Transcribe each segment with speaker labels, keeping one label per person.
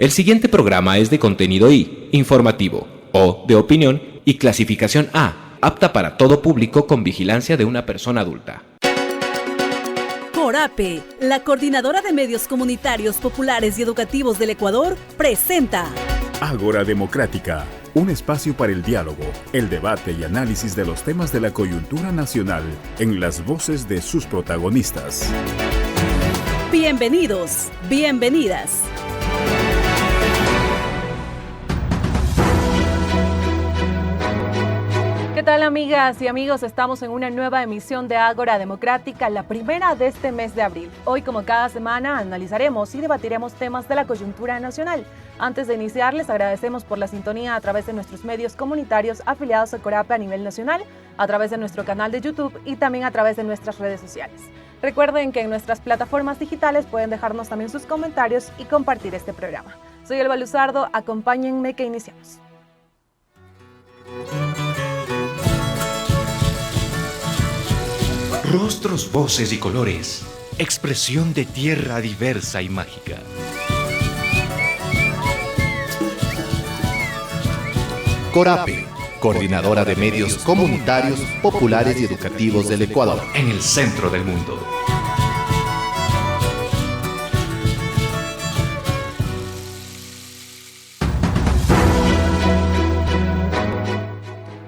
Speaker 1: El siguiente programa es de contenido I, informativo, O, de opinión y clasificación A, apta para todo público con vigilancia de una persona adulta.
Speaker 2: Corape, la Coordinadora de Medios Comunitarios Populares y Educativos del Ecuador, presenta
Speaker 3: Ágora Democrática, un espacio para el diálogo, el debate y análisis de los temas de la coyuntura nacional en las voces de sus protagonistas.
Speaker 2: Bienvenidos, bienvenidas.
Speaker 4: ¿Qué tal, amigas y amigos? Estamos en una nueva emisión de Ágora Democrática, la primera de este mes de abril. Hoy, como cada semana, analizaremos y debatiremos temas de la coyuntura nacional. Antes de iniciar, les agradecemos por la sintonía a través de nuestros medios comunitarios afiliados a Corape a nivel nacional, a través de nuestro canal de YouTube y también a través de nuestras redes sociales. Recuerden que en nuestras plataformas digitales pueden dejarnos también sus comentarios y compartir este programa. Soy Elba Luzardo, acompáñenme que iniciamos.
Speaker 5: Rostros, voces y colores. Expresión de tierra diversa y mágica.
Speaker 6: Corape, Coordinadora de Medios Comunitarios, Populares y Educativos del Ecuador.
Speaker 5: En el centro del mundo.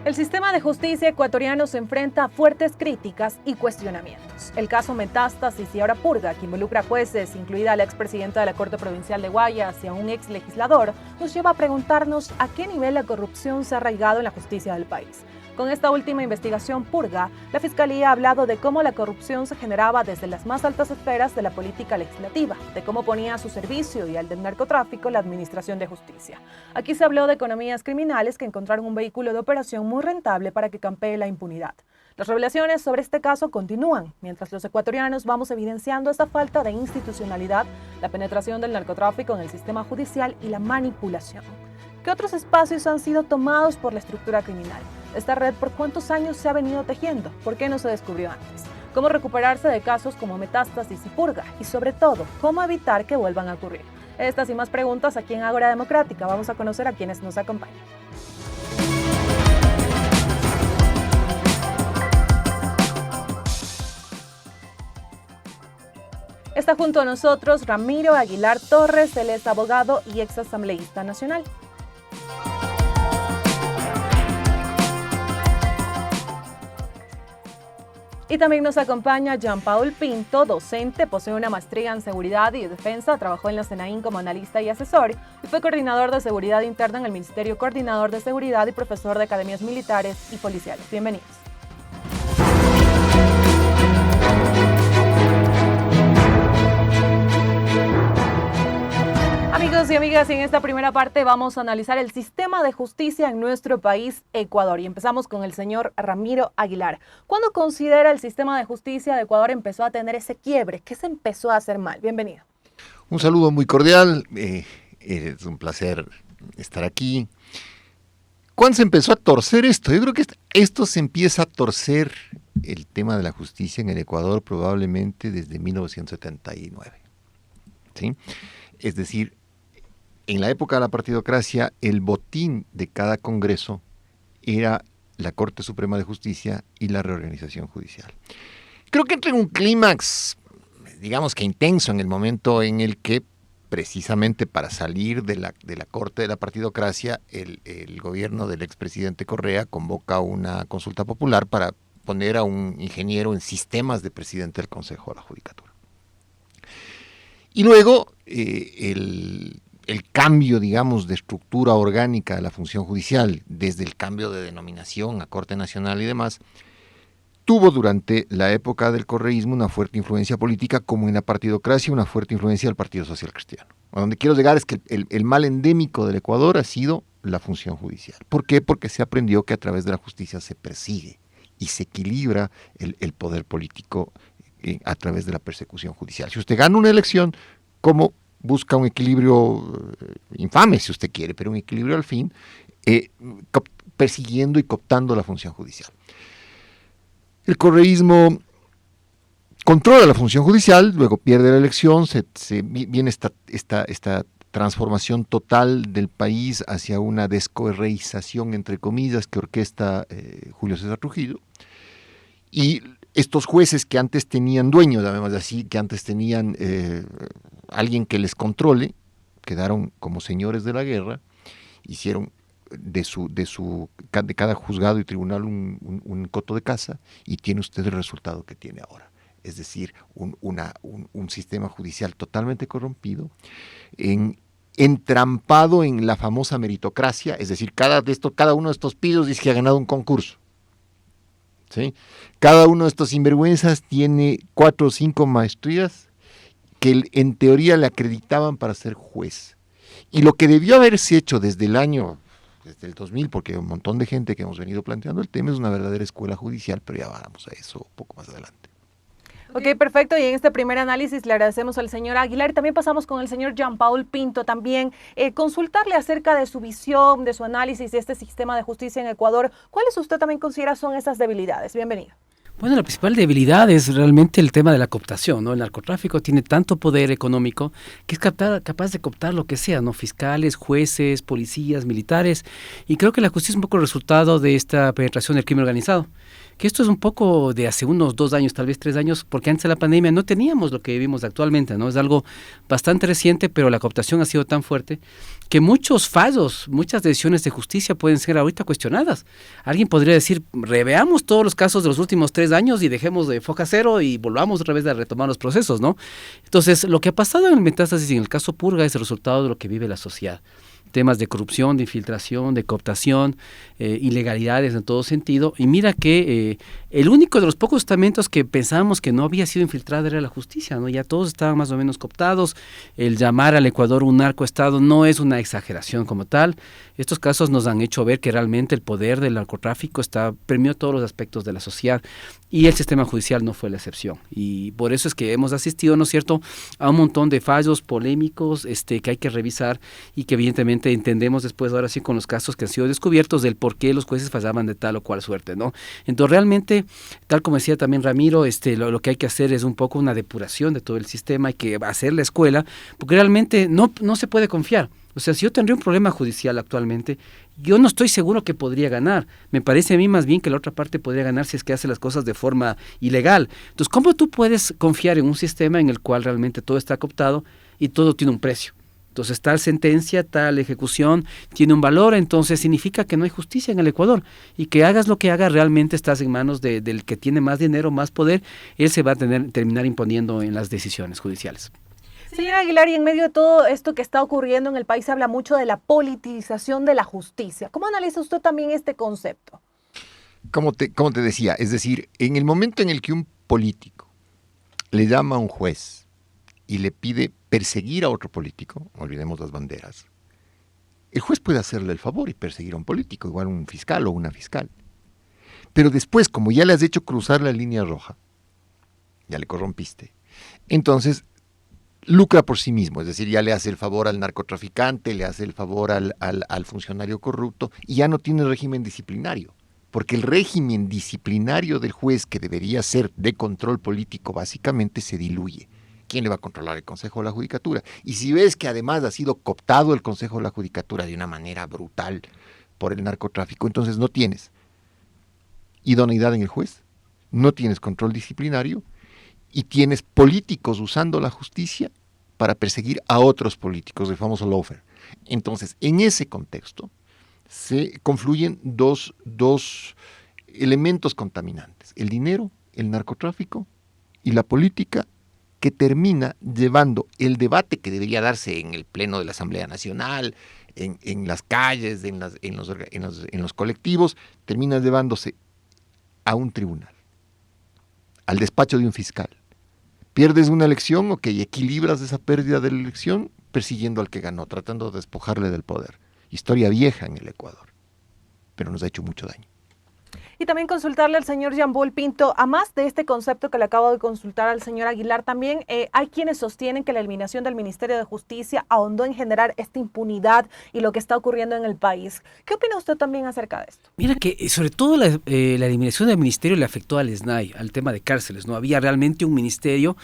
Speaker 4: El sistema de justicia ecuatoriano se enfrenta a fuertes críticas y cuestionamientos. El caso Metástasis y ahora Purga, que involucra a jueces, incluida la expresidenta de la Corte Provincial de Guayas y a un ex legislador, nos lleva a preguntarnos a qué nivel la corrupción se ha arraigado en la justicia del país. Con esta última investigación Purga, la Fiscalía ha hablado de cómo la corrupción se generaba desde las más altas esferas de la política legislativa, de cómo ponía a su servicio y al del narcotráfico la administración de justicia. Aquí se habló de economías criminales que encontraron un vehículo de operación muy rentable para que campee la impunidad. Las revelaciones sobre este caso continúan, mientras los ecuatorianos vamos evidenciando esta falta de institucionalidad, la penetración del narcotráfico en el sistema judicial y la manipulación. ¿Qué otros espacios han sido tomados por la estructura criminal? Esta red, ¿por cuántos años se ha venido tejiendo? ¿Por qué no se descubrió antes? ¿Cómo recuperarse de casos como Metástasis y Purga? Y sobre todo, ¿cómo evitar que vuelvan a ocurrir? Estas y más preguntas aquí en Ágora Democrática. Vamos a conocer a quienes nos acompañan. Está junto a nosotros Ramiro Aguilar Torres, él es abogado y ex asambleísta nacional. Y también nos acompaña Jean-Paul Pinto, docente, posee una maestría en seguridad y defensa, trabajó en la SENAIN como analista y asesor y fue coordinador de seguridad interna en el Ministerio Coordinador de Seguridad y profesor de academias militares y policiales. Bienvenidos. Amigos y amigas, en esta primera parte vamos a analizar el sistema de justicia en nuestro país, Ecuador. Y empezamos con el señor Ramiro Aguilar. ¿Cuándo considera el sistema de justicia de Ecuador empezó a tener ese quiebre? ¿Qué se empezó a hacer mal? Bienvenido.
Speaker 6: Un saludo muy cordial. Es un placer estar aquí. ¿Cuándo se empezó a torcer esto? Yo creo que esto se empieza a torcer, el tema de la justicia en el Ecuador, probablemente desde 1979. ¿Sí? Es decir, en la época de la partidocracia, el botín de cada congreso era la Corte Suprema de Justicia y la reorganización judicial. Creo que entra en un clímax, digamos que intenso, en el momento en el que, precisamente para salir de la Corte de la partidocracia, el gobierno del expresidente Correa convoca una consulta popular para poner a un ingeniero en sistemas de presidente del Consejo de la Judicatura. Y luego el cambio, digamos, de estructura orgánica de la función judicial, desde el cambio de denominación a Corte Nacional y demás, tuvo durante la época del correísmo una fuerte influencia política, como en la partidocracia, una fuerte influencia del Partido Social Cristiano. A donde quiero llegar es que el mal endémico del Ecuador ha sido la función judicial. ¿Por qué? Porque se aprendió que a través de la justicia se persigue y se equilibra el poder político a través de la persecución judicial. Si usted gana una elección, ¿cómo busca un equilibrio infame, si usted quiere, pero un equilibrio al fin, persiguiendo y cooptando la función judicial? El correísmo controla la función judicial, luego pierde la elección, viene esta transformación total del país hacia una descorreización, entre comillas, que orquesta Julio César Trujillo. Y estos jueces que antes tenían dueños, llamémoslo así, que antes tenían alguien que les controle, quedaron como señores de la guerra, hicieron de cada juzgado y tribunal un coto de caza, y tiene usted el resultado que tiene ahora. Es decir, un sistema judicial totalmente corrompido, entrampado en la famosa meritocracia, es decir, cada uno de estos pillos dice que ha ganado un concurso. ¿Sí? Cada uno de estos sinvergüenzas tiene 4 o 5 maestrías que en teoría le acreditaban para ser juez. Y lo que debió haberse hecho desde el 2000, porque hay un montón de gente que hemos venido planteando el tema, es una verdadera escuela judicial, pero ya vamos a eso un poco más adelante.
Speaker 4: Ok, perfecto. Y en este primer análisis le agradecemos al señor Aguilar y también pasamos con el señor Jean Paul Pinto también. Consultarle acerca de su visión, de su análisis de este sistema de justicia en Ecuador. ¿Cuáles usted también considera son esas debilidades? Bienvenido.
Speaker 7: Bueno, la principal debilidad es realmente el tema de la cooptación, ¿no? El narcotráfico tiene tanto poder económico que es capaz de cooptar lo que sea, ¿no? Fiscales, jueces, policías, militares, y creo que la justicia es un poco el resultado de esta penetración del crimen organizado. Que esto es un poco de hace unos 2 años, tal vez 3 años, porque antes de la pandemia no teníamos lo que vivimos actualmente, ¿no? Es algo bastante reciente, pero la cooptación ha sido tan fuerte que muchos fallos, muchas decisiones de justicia pueden ser ahorita cuestionadas. Alguien podría decir, reveamos todos los casos de los últimos 3 años y dejemos de foja cero y volvamos otra vez a retomar los procesos, ¿no? Entonces, lo que ha pasado en el Metástasis y en el caso Purga es el resultado de lo que vive la sociedad. Temas de corrupción, de infiltración, de cooptación, ilegalidades en todo sentido. Y mira que el único de los pocos estamentos que pensábamos que no había sido infiltrado era la justicia, ¿no? Ya todos estaban más o menos cooptados. El llamar al Ecuador un narcoestado no es una exageración como tal. Estos casos nos han hecho ver que realmente el poder del narcotráfico permeó todos los aspectos de la sociedad y el sistema judicial no fue la excepción. Y por eso es que hemos asistido, ¿no es cierto?, a un montón de fallos polémicos que hay que revisar y que evidentemente entendemos después, ahora sí, con los casos que han sido descubiertos del por qué los jueces fallaban de tal o cual suerte, ¿no? Entonces, realmente, tal como decía también Ramiro, lo que hay que hacer es un poco una depuración de todo el sistema, hay que hacer la escuela, porque realmente no se puede confiar. O sea, si yo tendría un problema judicial actualmente, yo no estoy seguro que podría ganar. Me parece a mí más bien que la otra parte podría ganar si es que hace las cosas de forma ilegal. Entonces, ¿cómo tú puedes confiar en un sistema en el cual realmente todo está cooptado y todo tiene un precio? Entonces, tal sentencia, tal ejecución tiene un valor, entonces significa que no hay justicia en el Ecuador y que hagas lo que hagas, realmente estás en manos del que tiene más dinero, más poder, él se va a terminar imponiendo en las decisiones judiciales.
Speaker 4: Señor Aguilar, y en medio de todo esto que está ocurriendo en el país, se habla mucho de la politización de la justicia. ¿Cómo analiza usted también este concepto?
Speaker 6: Como te decía, es decir, en el momento en el que un político le llama a un juez y le pide perseguir a otro político, olvidemos las banderas, el juez puede hacerle el favor y perseguir a un político, igual un fiscal o una fiscal. Pero después, como ya le has hecho cruzar la línea roja, ya le corrompiste, entonces lucra por sí mismo, es decir, ya le hace el favor al narcotraficante, le hace el favor al funcionario corrupto y ya no tiene régimen disciplinario, porque el régimen disciplinario del juez, que debería ser de control político básicamente, se diluye. ¿Quién le va a controlar? El Consejo de la Judicatura. Y si ves que además ha sido cooptado el Consejo de la Judicatura de una manera brutal por el narcotráfico, entonces no tienes idoneidad en el juez, no tienes control disciplinario, y tienes políticos usando la justicia para perseguir a otros políticos, el famoso lawfare. Entonces, en ese contexto, se confluyen dos elementos contaminantes: el dinero, el narcotráfico y la política, que termina llevando el debate que debería darse en el pleno de la Asamblea Nacional, en las calles, en los colectivos, termina llevándose a un tribunal, al despacho de un fiscal. Pierdes una elección, ok, equilibras esa pérdida de la elección persiguiendo al que ganó, tratando de despojarle del poder. Historia vieja en el Ecuador, pero nos ha hecho mucho daño.
Speaker 4: Y también consultarle al señor Jean Paul Pinto, a más de este concepto que le acabo de consultar al señor Aguilar, también hay quienes sostienen que la eliminación del Ministerio de Justicia ahondó en generar esta impunidad y lo que está ocurriendo en el país. ¿Qué opina usted también acerca de esto?
Speaker 7: Mira que sobre todo la eliminación del ministerio le afectó al SNAI, al tema de cárceles, ¿no? Había realmente un ministerio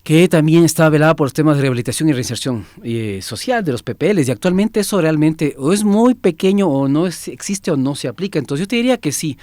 Speaker 7: que también está velada por los temas de rehabilitación y reinserción social de los PPLs, y actualmente eso realmente o es muy pequeño o no existe o no se aplica. Entonces yo te diría que sí.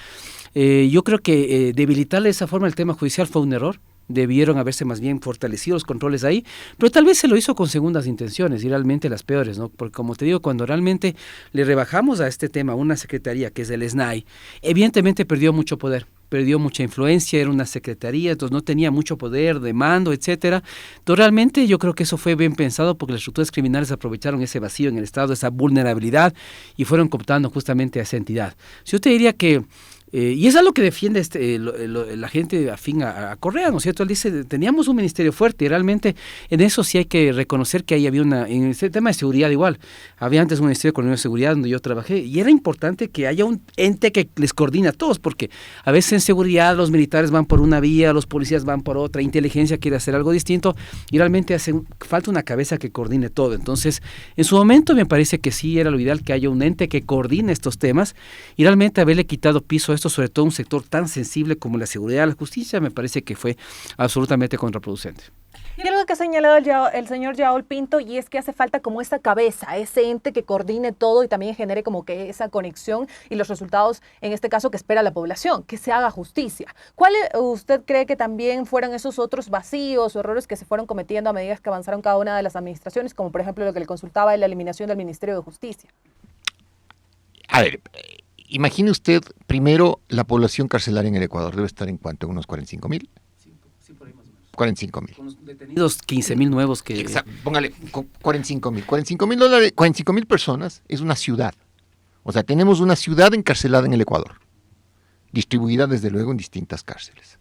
Speaker 7: Yo creo que debilitarle de esa forma el tema judicial fue un error. Debieron haberse más bien fortalecido los controles ahí, pero tal vez se lo hizo con segundas intenciones y realmente las peores, ¿no? Porque como te digo, cuando realmente le rebajamos a este tema una secretaría que es el SNAI, evidentemente perdió mucho poder, perdió mucha influencia, era una secretaría, entonces no tenía mucho poder de mando, etcétera. Entonces realmente yo creo que eso fue bien pensado porque las estructuras criminales aprovecharon ese vacío en el Estado, esa vulnerabilidad, y fueron cooptando justamente a esa entidad. Yo te diría que y es algo que defiende la gente afín a Correa, ¿no es cierto? Él dice, teníamos un ministerio fuerte y realmente en eso sí hay que reconocer que ahí había en ese tema de seguridad igual, había antes un ministerio de seguridad donde yo trabajé y era importante que haya un ente que les coordine a todos, porque a veces en seguridad los militares van por una vía, los policías van por otra, inteligencia quiere hacer algo distinto y realmente falta una cabeza que coordine todo. Entonces, en su momento me parece que sí era lo ideal que haya un ente que coordine estos temas y realmente haberle quitado piso a esto, sobre todo un sector tan sensible como la seguridad y la justicia, me parece que fue absolutamente contraproducente.
Speaker 4: Y algo que ha señalado el señor Yaol Pinto, y es que hace falta como esa cabeza, ese ente que coordine todo y también genere como que esa conexión y los resultados, en este caso, que espera la población, que se haga justicia. ¿Cuál usted cree que también fueron esos otros vacíos o errores que se fueron cometiendo a medida que avanzaron cada una de las administraciones, como por ejemplo lo que le consultaba de la eliminación del Ministerio de Justicia?
Speaker 6: A ver, imagine usted, primero, la población carcelaria en el Ecuador debe estar en cuánto, unos 45,000.
Speaker 7: Sí, por ahí más o menos.
Speaker 6: 45,000.
Speaker 7: Con los detenidos 15,000 nuevos que...
Speaker 6: Exacto, póngale 45,000. $45,000, 45,000 personas es una ciudad. O sea, tenemos una ciudad encarcelada en el Ecuador, distribuida desde luego en distintas cárceles.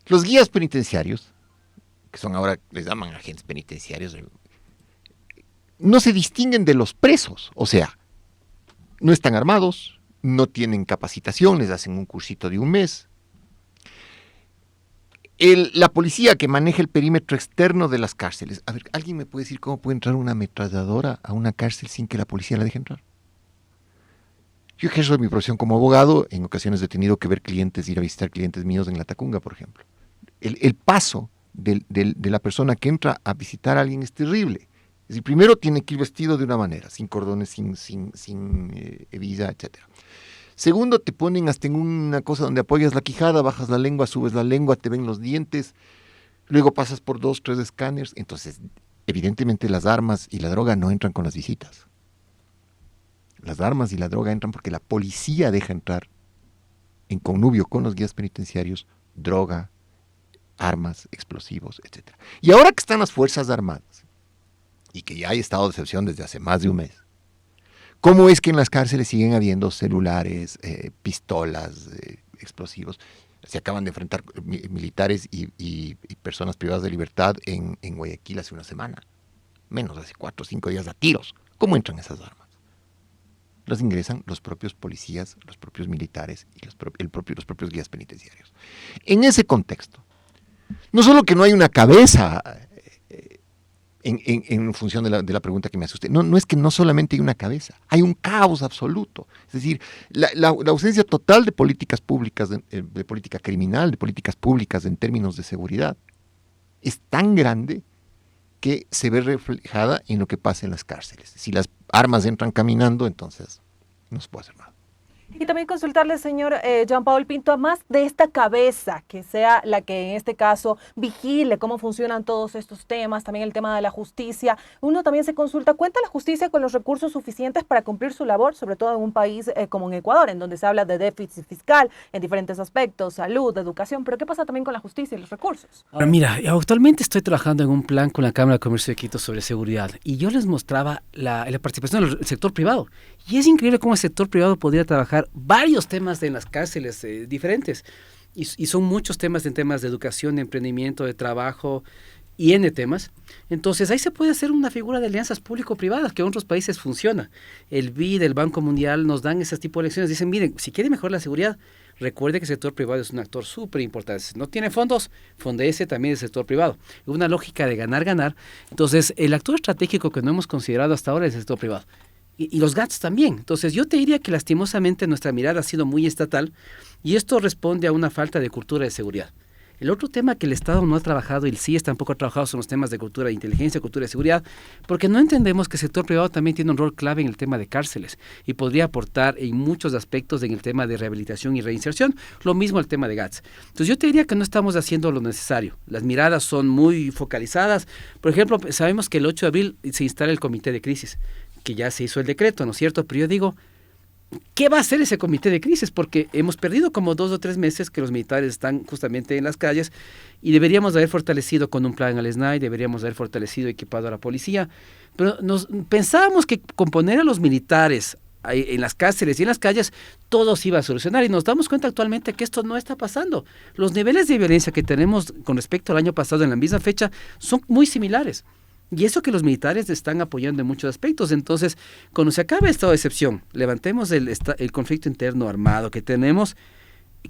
Speaker 6: Los guías penitenciarios, que son ahora, les llaman agentes penitenciarios, no se distinguen de los presos, o sea, no están armados, no tienen capacitación, les hacen un cursito de un mes. La policía que maneja el perímetro externo de las cárceles. A ver, ¿alguien me puede decir cómo puede entrar una ametralladora a una cárcel sin que la policía la deje entrar? Yo ejerzo mi profesión como abogado, en ocasiones he tenido que ver clientes, ir a visitar clientes míos en La Tacunga, por ejemplo. El paso de la persona que entra a visitar a alguien es terrible. Es decir, primero tiene que ir vestido de una manera, sin cordones, sin hebilla, etc. Segundo, te ponen hasta en una cosa donde apoyas la quijada, bajas la lengua, subes la lengua, te ven los dientes, luego pasas por 2, 3 escáneres. Entonces, evidentemente las armas y la droga no entran con las visitas. Las armas y la droga entran porque la policía deja entrar en connubio con los guías penitenciarios droga, armas, explosivos, etc. Y ahora que están las Fuerzas Armadas, y que ya hay estado de excepción desde hace más de un mes, ¿cómo es que en las cárceles siguen habiendo celulares, pistolas, explosivos? Se acaban de enfrentar militares y personas privadas de libertad en Guayaquil hace una semana. Menos, hace 4 o 5 días a tiros. ¿Cómo entran esas armas? Las ingresan los propios policías, los propios militares y los propios guías penitenciarios. En ese contexto, no solo que no hay una cabeza en función de la pregunta que me hace usted. No es que no solamente hay una cabeza, hay un caos absoluto. Es decir, la ausencia total de políticas públicas, de política criminal, de políticas públicas en términos de seguridad, es tan grande que se ve reflejada en lo que pasa en las cárceles. Si las armas entran caminando, entonces no se puede hacer nada.
Speaker 4: Y también consultarle, señor Jean Paul Pinto, a más de esta cabeza, que sea la que en este caso vigile cómo funcionan todos estos temas, también el tema de la justicia. Uno también se consulta, ¿cuenta la justicia con los recursos suficientes para cumplir su labor, sobre todo en un país como en Ecuador, en donde se habla de déficit fiscal en diferentes aspectos, salud, educación? Pero ¿qué pasa también con la justicia y los recursos?
Speaker 7: Ahora, mira, actualmente estoy trabajando en un plan con la Cámara de Comercio de Quito sobre seguridad y yo les mostraba la participación del sector privado. Y es increíble cómo el sector privado podría trabajar varios temas en las cárceles diferentes. Y son muchos temas en temas de educación, de emprendimiento, de trabajo y N temas. Entonces ahí se puede hacer una figura de alianzas público-privadas que en otros países funciona. El BID, el Banco Mundial nos dan ese tipo de lecciones. Dicen, miren, si quiere mejorar la seguridad, recuerde que el sector privado es un actor súper importante. Si no tiene fondos, fondece también el sector privado. Es una lógica de ganar-ganar. Entonces el actor estratégico que no hemos considerado hasta ahora es el sector privado. Y los GATS también. Entonces yo te diría que lastimosamente nuestra mirada ha sido muy estatal y esto responde a una falta de cultura de seguridad. El otro tema que el Estado no ha trabajado y el CIES tampoco ha trabajado son los temas de cultura de inteligencia, cultura de seguridad, porque no entendemos que el sector privado también tiene un rol clave en el tema de cárceles y podría aportar en muchos aspectos en el tema de rehabilitación y reinserción, lo mismo el tema de GATS. Entonces yo te diría que no estamos haciendo lo necesario. Las miradas son muy focalizadas. Por ejemplo, sabemos que el 8 de abril se instala el comité de crisis, que ya se hizo el decreto, ¿no es cierto? Pero yo digo, ¿qué va a hacer ese comité de crisis? Porque hemos perdido como 2 o 3 meses que los militares están justamente en las calles y deberíamos haber fortalecido con un plan al SNAI, deberíamos haber fortalecido y equipado a la policía, pero pensábamos que con poner a los militares en las cárceles y en las calles todo se iba a solucionar y nos damos cuenta actualmente que esto no está pasando. Los niveles de violencia que tenemos con respecto al año pasado en la misma fecha son muy similares. Y eso que los militares están apoyando en muchos aspectos. Entonces, cuando se acabe el estado de excepción, levantemos el conflicto interno armado que tenemos,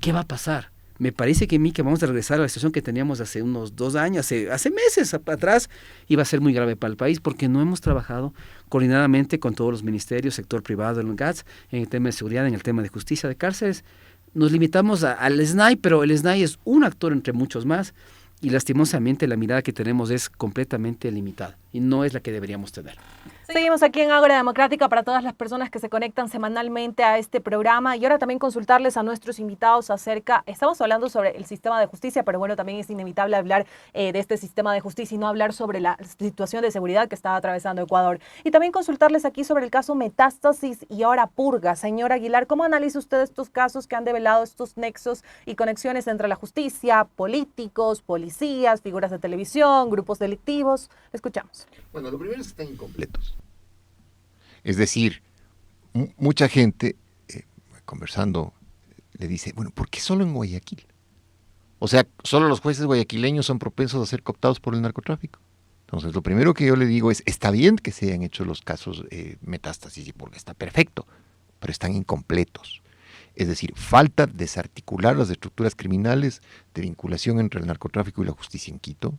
Speaker 7: ¿qué va a pasar? Me parece que vamos a regresar a la situación que teníamos hace unos 2 años, hace meses atrás, y va a ser muy grave para el país porque no hemos trabajado coordinadamente con todos los ministerios, sector privado, el GATS, en el tema de seguridad, en el tema de justicia, de cárceles. Nos limitamos al SNAI, pero el SNAI es un actor entre muchos más. Y lastimosamente la mirada que tenemos es completamente limitada y no es la que deberíamos tener.
Speaker 4: Seguimos aquí en Ágora Democrática para todas las personas que se conectan semanalmente a este programa y ahora también consultarles a nuestros invitados estamos hablando sobre el sistema de justicia, pero bueno, también es inevitable hablar de este sistema de justicia y no hablar sobre la situación de seguridad que está atravesando Ecuador. Y también consultarles aquí sobre el caso Metástasis y ahora Purga. Señor Aguilar, ¿cómo analiza usted estos casos que han develado estos nexos y conexiones entre la justicia, políticos, policías, figuras de televisión, grupos delictivos? Escuchamos.
Speaker 6: Bueno, lo primero es que están incompletos. Es decir, mucha gente, conversando, le dice, bueno, ¿por qué solo en Guayaquil? O sea, ¿solo los jueces guayaquileños son propensos a ser cooptados por el narcotráfico? Entonces, lo primero que yo le digo es, está bien que se hayan hecho los casos Metástasis y Purga, está perfecto, pero están incompletos. Es decir, falta desarticular las estructuras criminales de vinculación entre el narcotráfico y la justicia en Quito.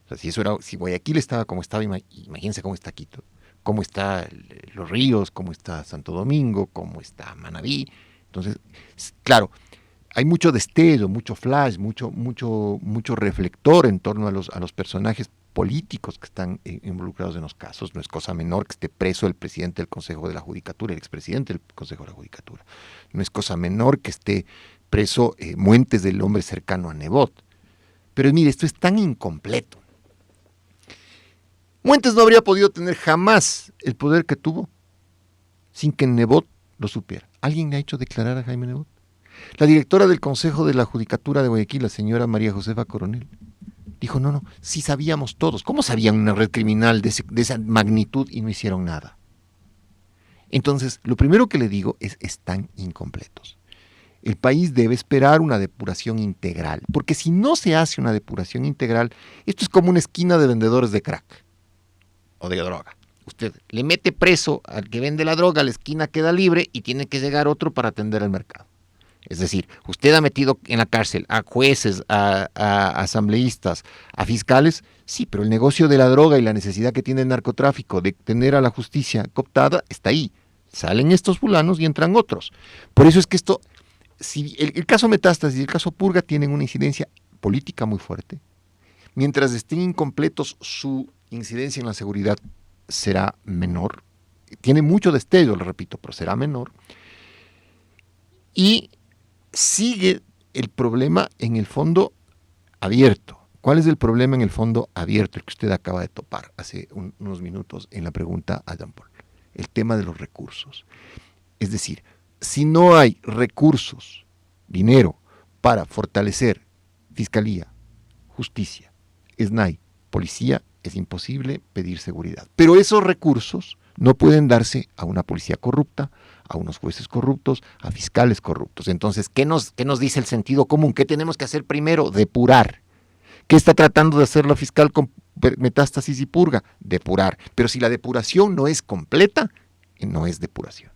Speaker 6: O sea, si Guayaquil estaba como estaba, imagínense cómo está Quito. Cómo está Los Ríos, cómo está Santo Domingo, cómo está Manabí. Entonces, claro, hay mucho destello, mucho flash, mucho reflector en torno a los personajes políticos que están involucrados en los casos. No es cosa menor que esté preso el presidente del Consejo de la Judicatura, el expresidente del Consejo de la Judicatura. No es cosa menor que esté preso Muentes, del hombre cercano a Nebot. Pero mire, esto es tan incompleto. Muentes no habría podido tener jamás el poder que tuvo sin que Nebot lo supiera. ¿Alguien le ha hecho declarar a Jaime Nebot? La directora del Consejo de la Judicatura de Guayaquil, la señora María Josefa Coronel, dijo, no, sí sabíamos todos. ¿Cómo sabían una red criminal de esa magnitud y no hicieron nada? Entonces, lo primero que le digo es, están incompletos. El país debe esperar una depuración integral, porque si no se hace una depuración integral, esto es como una esquina de vendedores de crack o de droga. Usted le mete preso al que vende la droga, la esquina queda libre y tiene que llegar otro para atender el mercado. Es decir, usted ha metido en la cárcel a jueces, a asambleístas, a fiscales, sí, pero el negocio de la droga y la necesidad que tiene el narcotráfico de tener a la justicia cooptada está ahí. Salen estos fulanos y entran otros. Por eso es que esto, si el caso Metástasis y el caso Purga tienen una incidencia política muy fuerte, mientras estén incompletos su incidencia en la seguridad será menor. Tiene mucho destello, lo repito, pero será menor. Y sigue el problema en el fondo abierto. ¿Cuál es el problema en el fondo abierto? El que usted acaba de topar hace unos minutos en la pregunta a Jean Paul. El tema de los recursos. Es decir, si no hay recursos, dinero, para fortalecer Fiscalía, Justicia, SNAI, Policía, es imposible pedir seguridad. Pero esos recursos no pueden darse a una policía corrupta, a unos jueces corruptos, a fiscales corruptos. Entonces, ¿qué nos dice el sentido común? ¿Qué tenemos que hacer primero? Depurar. ¿Qué está tratando de hacer la fiscal con Metástasis y Purga? Depurar. Pero si la depuración no es completa, no es depuración.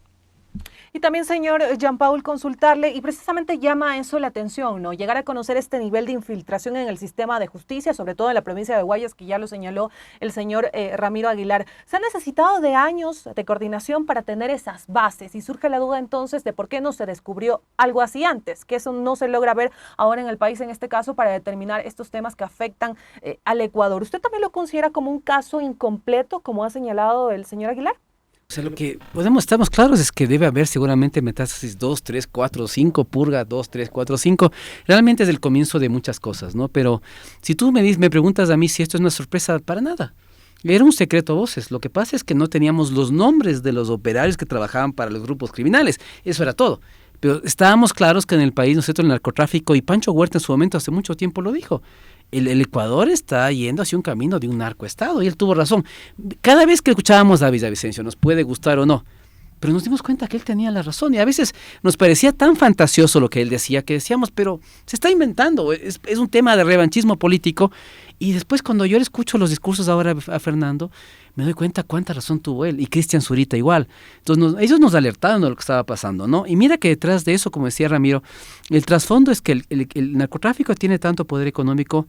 Speaker 4: Y también, señor Jean-Paul, consultarle, y precisamente llama a eso la atención, ¿no? Llegar a conocer este nivel de infiltración en el sistema de justicia, sobre todo en la provincia de Guayas, que ya lo señaló el señor Ramiro Aguilar. Se ha necesitado de años de coordinación para tener esas bases, y surge la duda entonces de por qué no se descubrió algo así antes, que eso no se logra ver ahora en el país, en este caso, para determinar estos temas que afectan al Ecuador. ¿Usted también lo considera como un caso incompleto, como ha señalado el señor Aguilar?
Speaker 7: O sea, lo que estamos claros es que debe haber seguramente metástasis 2, 3, 4, 5, purga 2, 3, 4, 5. Realmente es el comienzo de muchas cosas, ¿no? Pero si tú me preguntas a mí si esto es una sorpresa, para nada. Era un secreto a voces. Lo que pasa es que no teníamos los nombres de los operarios que trabajaban para los grupos criminales. Eso era todo. Pero estábamos claros que en el país, nosotros, el narcotráfico, y Pancho Huerta en su momento, hace mucho tiempo lo dijo, el Ecuador está yendo hacia un camino de un narcoestado, y él tuvo razón. Cada vez que escuchábamos a Villavicencio, nos puede gustar o no, pero nos dimos cuenta que él tenía la razón, y a veces nos parecía tan fantasioso lo que él decía, que decíamos, pero se está inventando, es un tema de revanchismo político. Y después, cuando yo le escucho los discursos ahora a Fernando, me doy cuenta cuánta razón tuvo él, y Cristian Zurita igual. Entonces ellos nos alertaron de lo que estaba pasando, ¿no? Y mira que detrás de eso, como decía Ramiro, el trasfondo es que el narcotráfico tiene tanto poder económico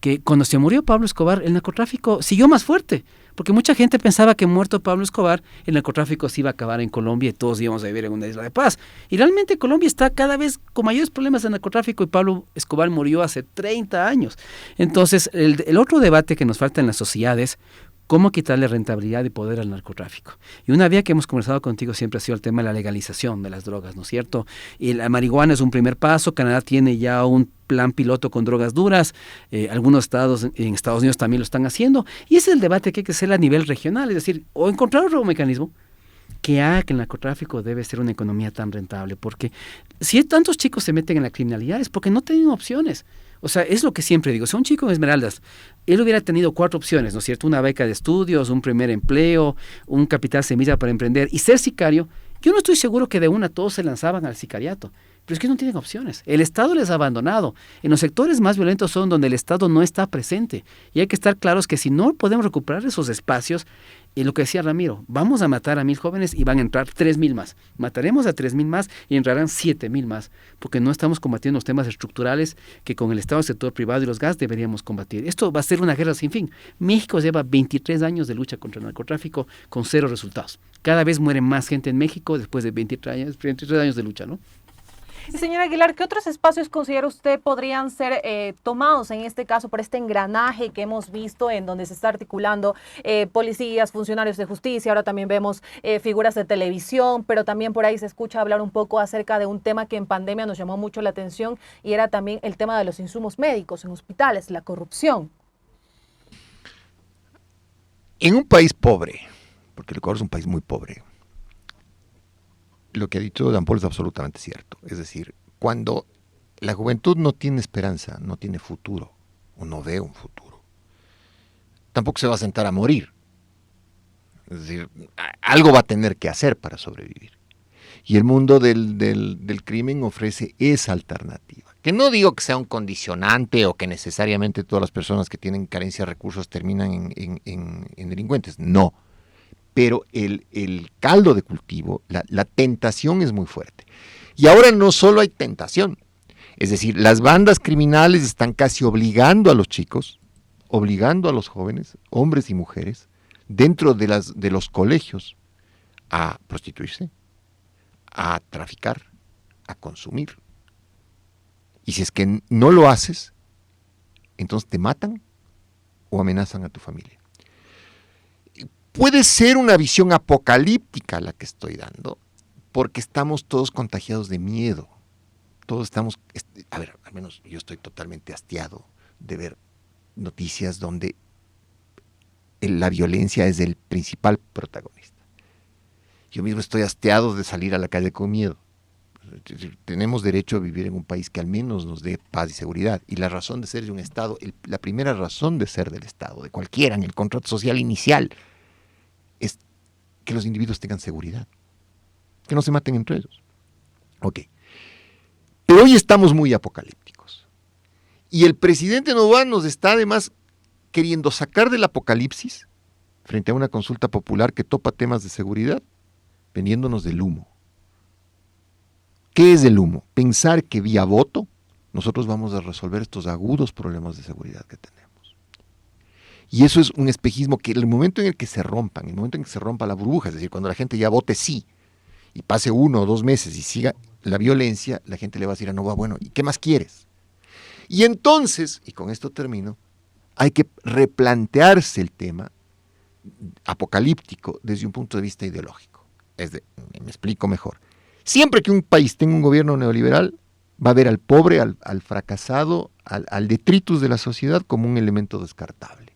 Speaker 7: que cuando se murió Pablo Escobar, el narcotráfico siguió más fuerte, porque mucha gente pensaba que muerto Pablo Escobar, el narcotráfico se iba a acabar en Colombia y todos íbamos a vivir en una isla de paz. Y realmente Colombia está cada vez con mayores problemas de narcotráfico, y Pablo Escobar murió hace 30 años. Entonces, el otro debate que nos falta en la sociedad es cómo quitarle rentabilidad y poder al narcotráfico. Y una vía que hemos conversado contigo siempre ha sido el tema de la legalización de las drogas, ¿no es cierto? Y la marihuana es un primer paso. Canadá tiene ya un plan piloto con drogas duras, algunos estados en Estados Unidos también lo están haciendo, y ese es el debate que hay que hacer a nivel regional, es decir, o encontrar otro mecanismo que haga que el narcotráfico debe ser una economía tan rentable, porque si tantos chicos se meten en la criminalidad es porque no tienen opciones. O sea, es lo que siempre digo, si un chico en Esmeraldas, él hubiera tenido 4 opciones, ¿no es cierto? Una beca de estudios, un primer empleo, un capital semilla para emprender y ser sicario. Yo no estoy seguro que de una todos se lanzaban al sicariato, pero es que no tienen opciones. El Estado les ha abandonado. En los sectores más violentos son donde el Estado no está presente, y hay que estar claros que si no podemos recuperar esos espacios, y lo que decía Ramiro, vamos a matar a 1,000 jóvenes y van a entrar 3,000 más. Mataremos a 3,000 más y entrarán 7,000 más, porque no estamos combatiendo los temas estructurales que con el Estado, el sector privado y los gas deberíamos combatir. Esto va a ser una guerra sin fin. México lleva 23 años de lucha contra el narcotráfico con 0 resultados. Cada vez muere más gente en México después de 23 años de lucha, ¿no?
Speaker 4: Y señora Aguilar, ¿qué otros espacios considera usted podrían ser tomados en este caso por este engranaje que hemos visto en donde se está articulando policías, funcionarios de justicia? Ahora también vemos figuras de televisión, pero también por ahí se escucha hablar un poco acerca de un tema que en pandemia nos llamó mucho la atención, y era también el tema de los insumos médicos en hospitales, la corrupción.
Speaker 6: En un país pobre, porque el Ecuador es un país muy pobre, lo que ha dicho Jean-Paul es absolutamente cierto. Es decir, cuando la juventud no tiene esperanza, no tiene futuro, o no ve un futuro, tampoco se va a sentar a morir. Es decir, algo va a tener que hacer para sobrevivir. Y el mundo del crimen ofrece esa alternativa. Que no digo que sea un condicionante o que necesariamente todas las personas que tienen carencia de recursos terminan en delincuentes. No. Pero el caldo de cultivo, la tentación es muy fuerte. Y ahora no solo hay tentación, es decir, las bandas criminales están casi obligando a los chicos, obligando a los jóvenes, hombres y mujeres, dentro de los colegios, a prostituirse, a traficar, a consumir. Y si es que no lo haces, entonces te matan o amenazan a tu familia. Puede ser una visión apocalíptica la que estoy dando, porque estamos todos contagiados de miedo. Todos estamos, al menos yo estoy totalmente hastiado de ver noticias donde la violencia es el principal protagonista. Yo mismo estoy hastiado de salir a la calle con miedo. Tenemos derecho a vivir en un país que al menos nos dé paz y seguridad. Y la razón de ser de un Estado, la primera razón de ser del Estado, de cualquiera, en el contrato social inicial, es que los individuos tengan seguridad, que no se maten entre ellos. Ok. Pero hoy estamos muy apocalípticos. Y el presidente Noboa nos está además queriendo sacar del apocalipsis frente a una consulta popular que topa temas de seguridad, vendiéndonos del humo. ¿Qué es el humo? Pensar que vía voto nosotros vamos a resolver estos agudos problemas de seguridad que tenemos. Y eso es un espejismo que el momento en el que se rompan, el momento en que se rompa la burbuja, es decir, cuando la gente ya vote sí, y pase 1 o 2 meses y siga la violencia, la gente le va a decir a Novoa, bueno, ¿y qué más quieres? Y entonces, y con esto termino, hay que replantearse el tema apocalíptico desde un punto de vista ideológico. Me explico mejor. Siempre que un país tenga un gobierno neoliberal, va a ver al pobre, al fracasado, al detritus de la sociedad como un elemento descartable.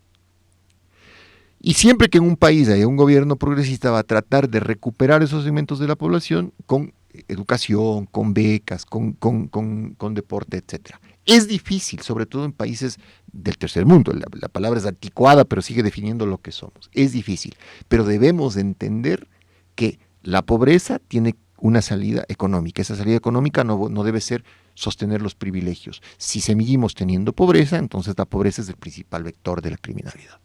Speaker 6: Y siempre que en un país haya un gobierno progresista, va a tratar de recuperar esos segmentos de la población con educación, con becas, con deporte, etc. Es difícil, sobre todo en países del tercer mundo. La palabra es anticuada, pero sigue definiendo lo que somos. Es difícil, pero debemos entender que la pobreza tiene una salida económica. Esa salida económica no debe ser sostener los privilegios. Si seguimos teniendo pobreza, entonces la pobreza es el principal vector de la criminalidad.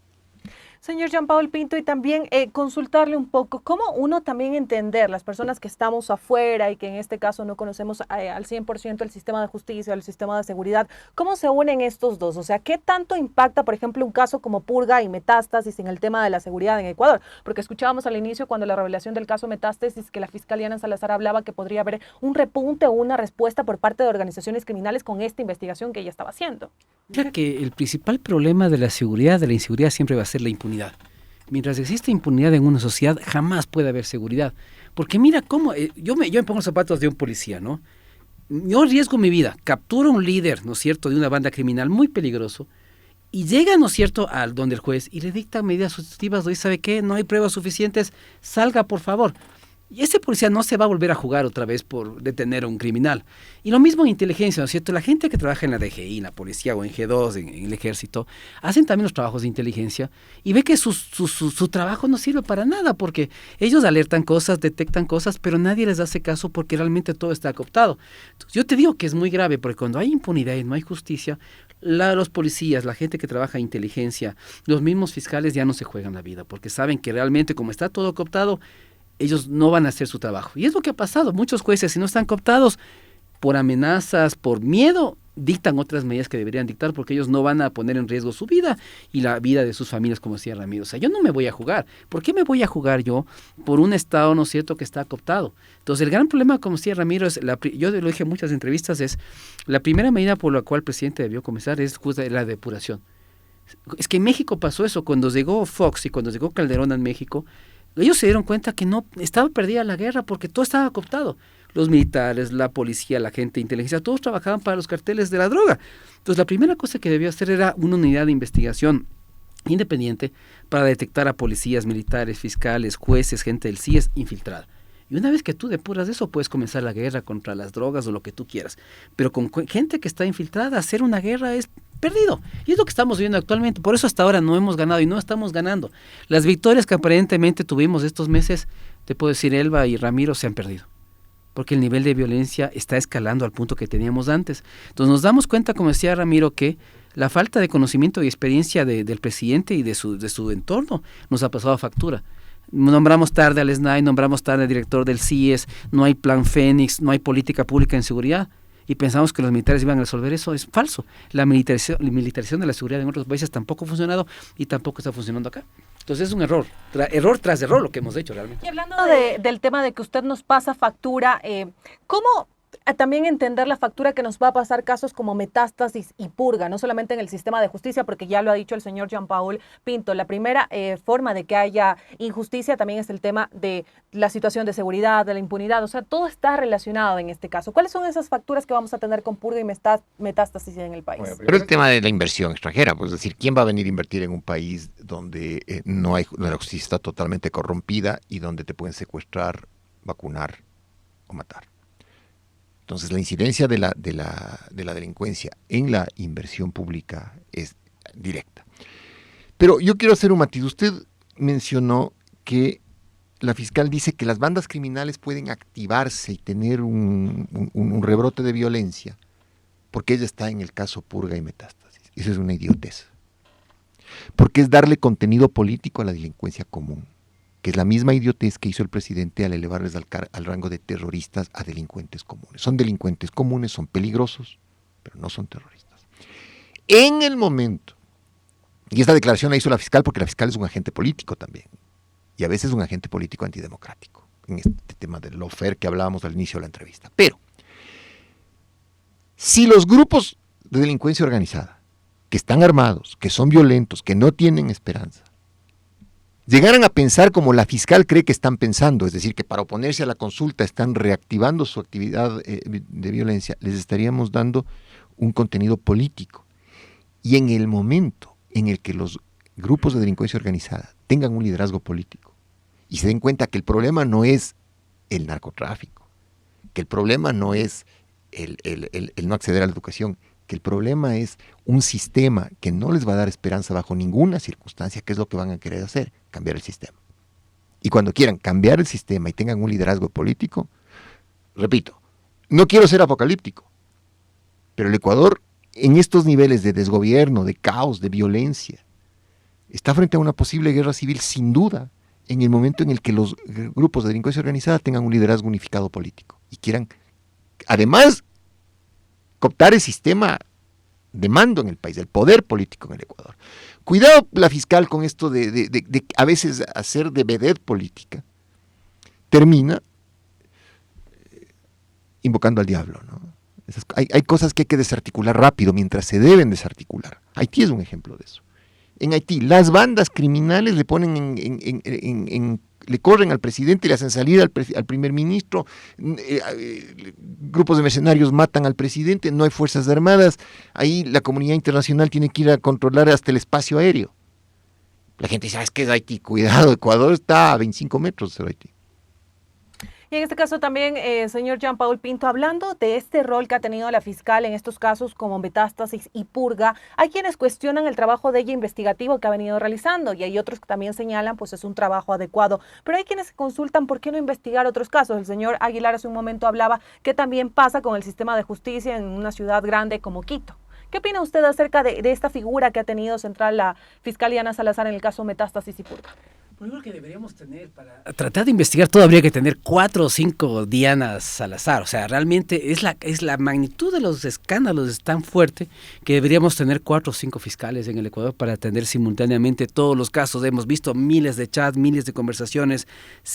Speaker 4: Señor Jean Paul Pinto, y también consultarle un poco, ¿cómo uno también entender, las personas que estamos afuera y que en este caso no conocemos al 100% el sistema de justicia, el sistema de seguridad, cómo se unen estos dos? O sea, ¿qué tanto impacta, por ejemplo, un caso como Purga y Metástasis en el tema de la seguridad en Ecuador? Porque escuchábamos al inicio, cuando la revelación del caso Metástasis, que la fiscalía Ana Salazar hablaba que podría haber un repunte o una respuesta por parte de organizaciones criminales con esta investigación que ella estaba haciendo.
Speaker 7: Mira que el principal problema de la seguridad, de la inseguridad, siempre va a ser la impunidad. Mientras existe impunidad en una sociedad, jamás puede haber seguridad. Porque mira cómo, yo me pongo los zapatos de un policía, ¿no? Yo arriesgo mi vida, capturo a un líder, ¿no es cierto?, de una banda criminal muy peligroso, y llega, ¿no es cierto?, al donde el juez y le dicta medidas sustitutivas, y ¿sabe qué? No hay pruebas suficientes, salga por favor. Y ese policía no se va a volver a jugar otra vez por detener a un criminal. Y lo mismo en inteligencia, ¿no es cierto? La gente que trabaja en la DGI, en la policía o en G2, en el ejército, hacen también los trabajos de inteligencia y ve que su trabajo no sirve para nada porque ellos alertan cosas, detectan cosas, pero nadie les hace caso porque realmente todo está cooptado. Entonces, yo te digo que es muy grave porque cuando hay impunidad y no hay justicia, los policías, la gente que trabaja en inteligencia, los mismos fiscales ya no se juegan la vida porque saben que realmente como está todo cooptado, ellos no van a hacer su trabajo. Y es lo que ha pasado. Muchos jueces, si no están cooptados por amenazas, por miedo, dictan otras medidas que deberían dictar porque ellos no van a poner en riesgo su vida y la vida de sus familias, como decía Ramiro. O sea, yo no me voy a jugar. ¿Por qué me voy a jugar yo por un Estado, no es cierto, que está cooptado? Entonces, el gran problema, como decía Ramiro, yo lo dije en muchas entrevistas, es la primera medida por la cual el presidente debió comenzar es justo la depuración. Es que en México pasó eso. Cuando llegó Fox y cuando llegó Calderón a México, ellos se dieron cuenta que no estaba perdida la guerra porque todo estaba cooptado. Los militares, la policía, la gente de inteligencia, todos trabajaban para los carteles de la droga. Entonces la primera cosa que debió hacer era una unidad de investigación independiente para detectar a policías, militares, fiscales, jueces, gente del CIES infiltrada. Y una vez que tú depuras eso, puedes comenzar la guerra contra las drogas o lo que tú quieras. Pero con gente que está infiltrada, hacer una guerra es perdido. Y es lo que estamos viendo actualmente. Por eso hasta ahora no hemos ganado y no estamos ganando. Las victorias que aparentemente tuvimos estos meses, te puedo decir, Elba y Ramiro, se han perdido. Porque el nivel de violencia está escalando al punto que teníamos antes. Entonces nos damos cuenta, como decía Ramiro, que la falta de conocimiento y experiencia del presidente y de su entorno nos ha pasado a factura. Nombramos tarde al SNAI, nombramos tarde al director del CIES, no hay plan Fénix, no hay política pública en seguridad y pensamos que los militares iban a resolver eso. Es falso. La militarización de la seguridad en otros países tampoco ha funcionado y tampoco está funcionando acá. Entonces es un error tras error lo que hemos hecho realmente.
Speaker 4: Y hablando del tema de que usted nos pasa factura, ¿cómo también entender la factura que nos va a pasar casos como Metástasis y Purga, no solamente en el sistema de justicia, porque ya lo ha dicho el señor Jean Paul Pinto, la primera forma de que haya injusticia también es el tema de la situación de seguridad, de la impunidad, o sea, todo está relacionado en este caso. ¿Cuáles son esas facturas que vamos a tener con Purga y Metástasis en el país?
Speaker 6: Bueno, pero el tema de la inversión extranjera, pues es decir, ¿quién va a venir a invertir en un país donde la justicia está totalmente corrompida y donde te pueden secuestrar, vacunar o matar? Entonces, la incidencia de la delincuencia en la inversión pública es directa. Pero yo quiero hacer un matiz. Usted mencionó que la fiscal dice que las bandas criminales pueden activarse y tener un rebrote de violencia porque ella está en el caso Purga y Metástasis. Eso es una idiotez. Porque es darle contenido político a la delincuencia común. que es la misma idiotez que hizo el presidente al elevarles al rango de terroristas a delincuentes comunes. Son delincuentes comunes, son peligrosos, pero no son terroristas. En el momento, y esta declaración la hizo la fiscal porque la fiscal es un agente político también, y a veces un agente político antidemocrático, en este tema del lawfare que hablábamos al inicio de la entrevista. Pero, si los grupos de delincuencia organizada, que están armados, que son violentos, que no tienen esperanza, llegaran a pensar como la fiscal cree que están pensando, es decir, que para oponerse a la consulta están reactivando su actividad de violencia, les estaríamos dando un contenido político. Y en el momento en el que los grupos de delincuencia organizada tengan un liderazgo político y se den cuenta que el problema no es el narcotráfico, que el problema no es el no acceder a la educación, que el problema es un sistema que no les va a dar esperanza bajo ninguna circunstancia, que es lo que van a querer hacer, cambiar el sistema. Y cuando quieran cambiar el sistema y tengan un liderazgo político, repito, no quiero ser apocalíptico, pero el Ecuador, en estos niveles de desgobierno, de caos, de violencia, está frente a una posible guerra civil sin duda, en el momento en el que los grupos de delincuencia organizada tengan un liderazgo unificado político y quieran, además, cooptar el sistema de mando en el país, el poder político en el Ecuador. Cuidado la fiscal con esto de a veces hacer de vedette política. Termina invocando al diablo, ¿no? Hay cosas que hay que desarticular rápido mientras se deben desarticular. Haití es un ejemplo de eso. En Haití, las bandas criminales le ponen le corren al presidente y le hacen salir al primer ministro, grupos de mercenarios matan al presidente, no hay fuerzas armadas, ahí la comunidad internacional tiene que ir a controlar hasta el espacio aéreo. La gente dice, ¿sabes qué es Haití? Cuidado, Ecuador está a 25 metros de Haití.
Speaker 4: Y en este caso también, señor Jean Paul Pinto, hablando de este rol que ha tenido la fiscal en estos casos como Metástasis y Purga, hay quienes cuestionan el trabajo de ella investigativo que ha venido realizando y hay otros que también señalan pues es un trabajo adecuado, pero hay quienes consultan por qué no investigar otros casos. El señor Aguilar hace un momento hablaba que también pasa con el sistema de justicia en una ciudad grande como Quito. ¿Qué opina usted acerca de esta figura que ha tenido central la fiscal Diana Salazar en el caso Metástasis y Purga?
Speaker 7: Yo creo que deberíamos tener, para tratar de investigar todo, habría que tener 4 o 5 Dianas Salazar. O sea, realmente es la magnitud de los escándalos es tan fuerte que deberíamos tener 4 o 5 fiscales en el Ecuador para atender simultáneamente todos los casos. Hemos visto miles de chats, miles de conversaciones,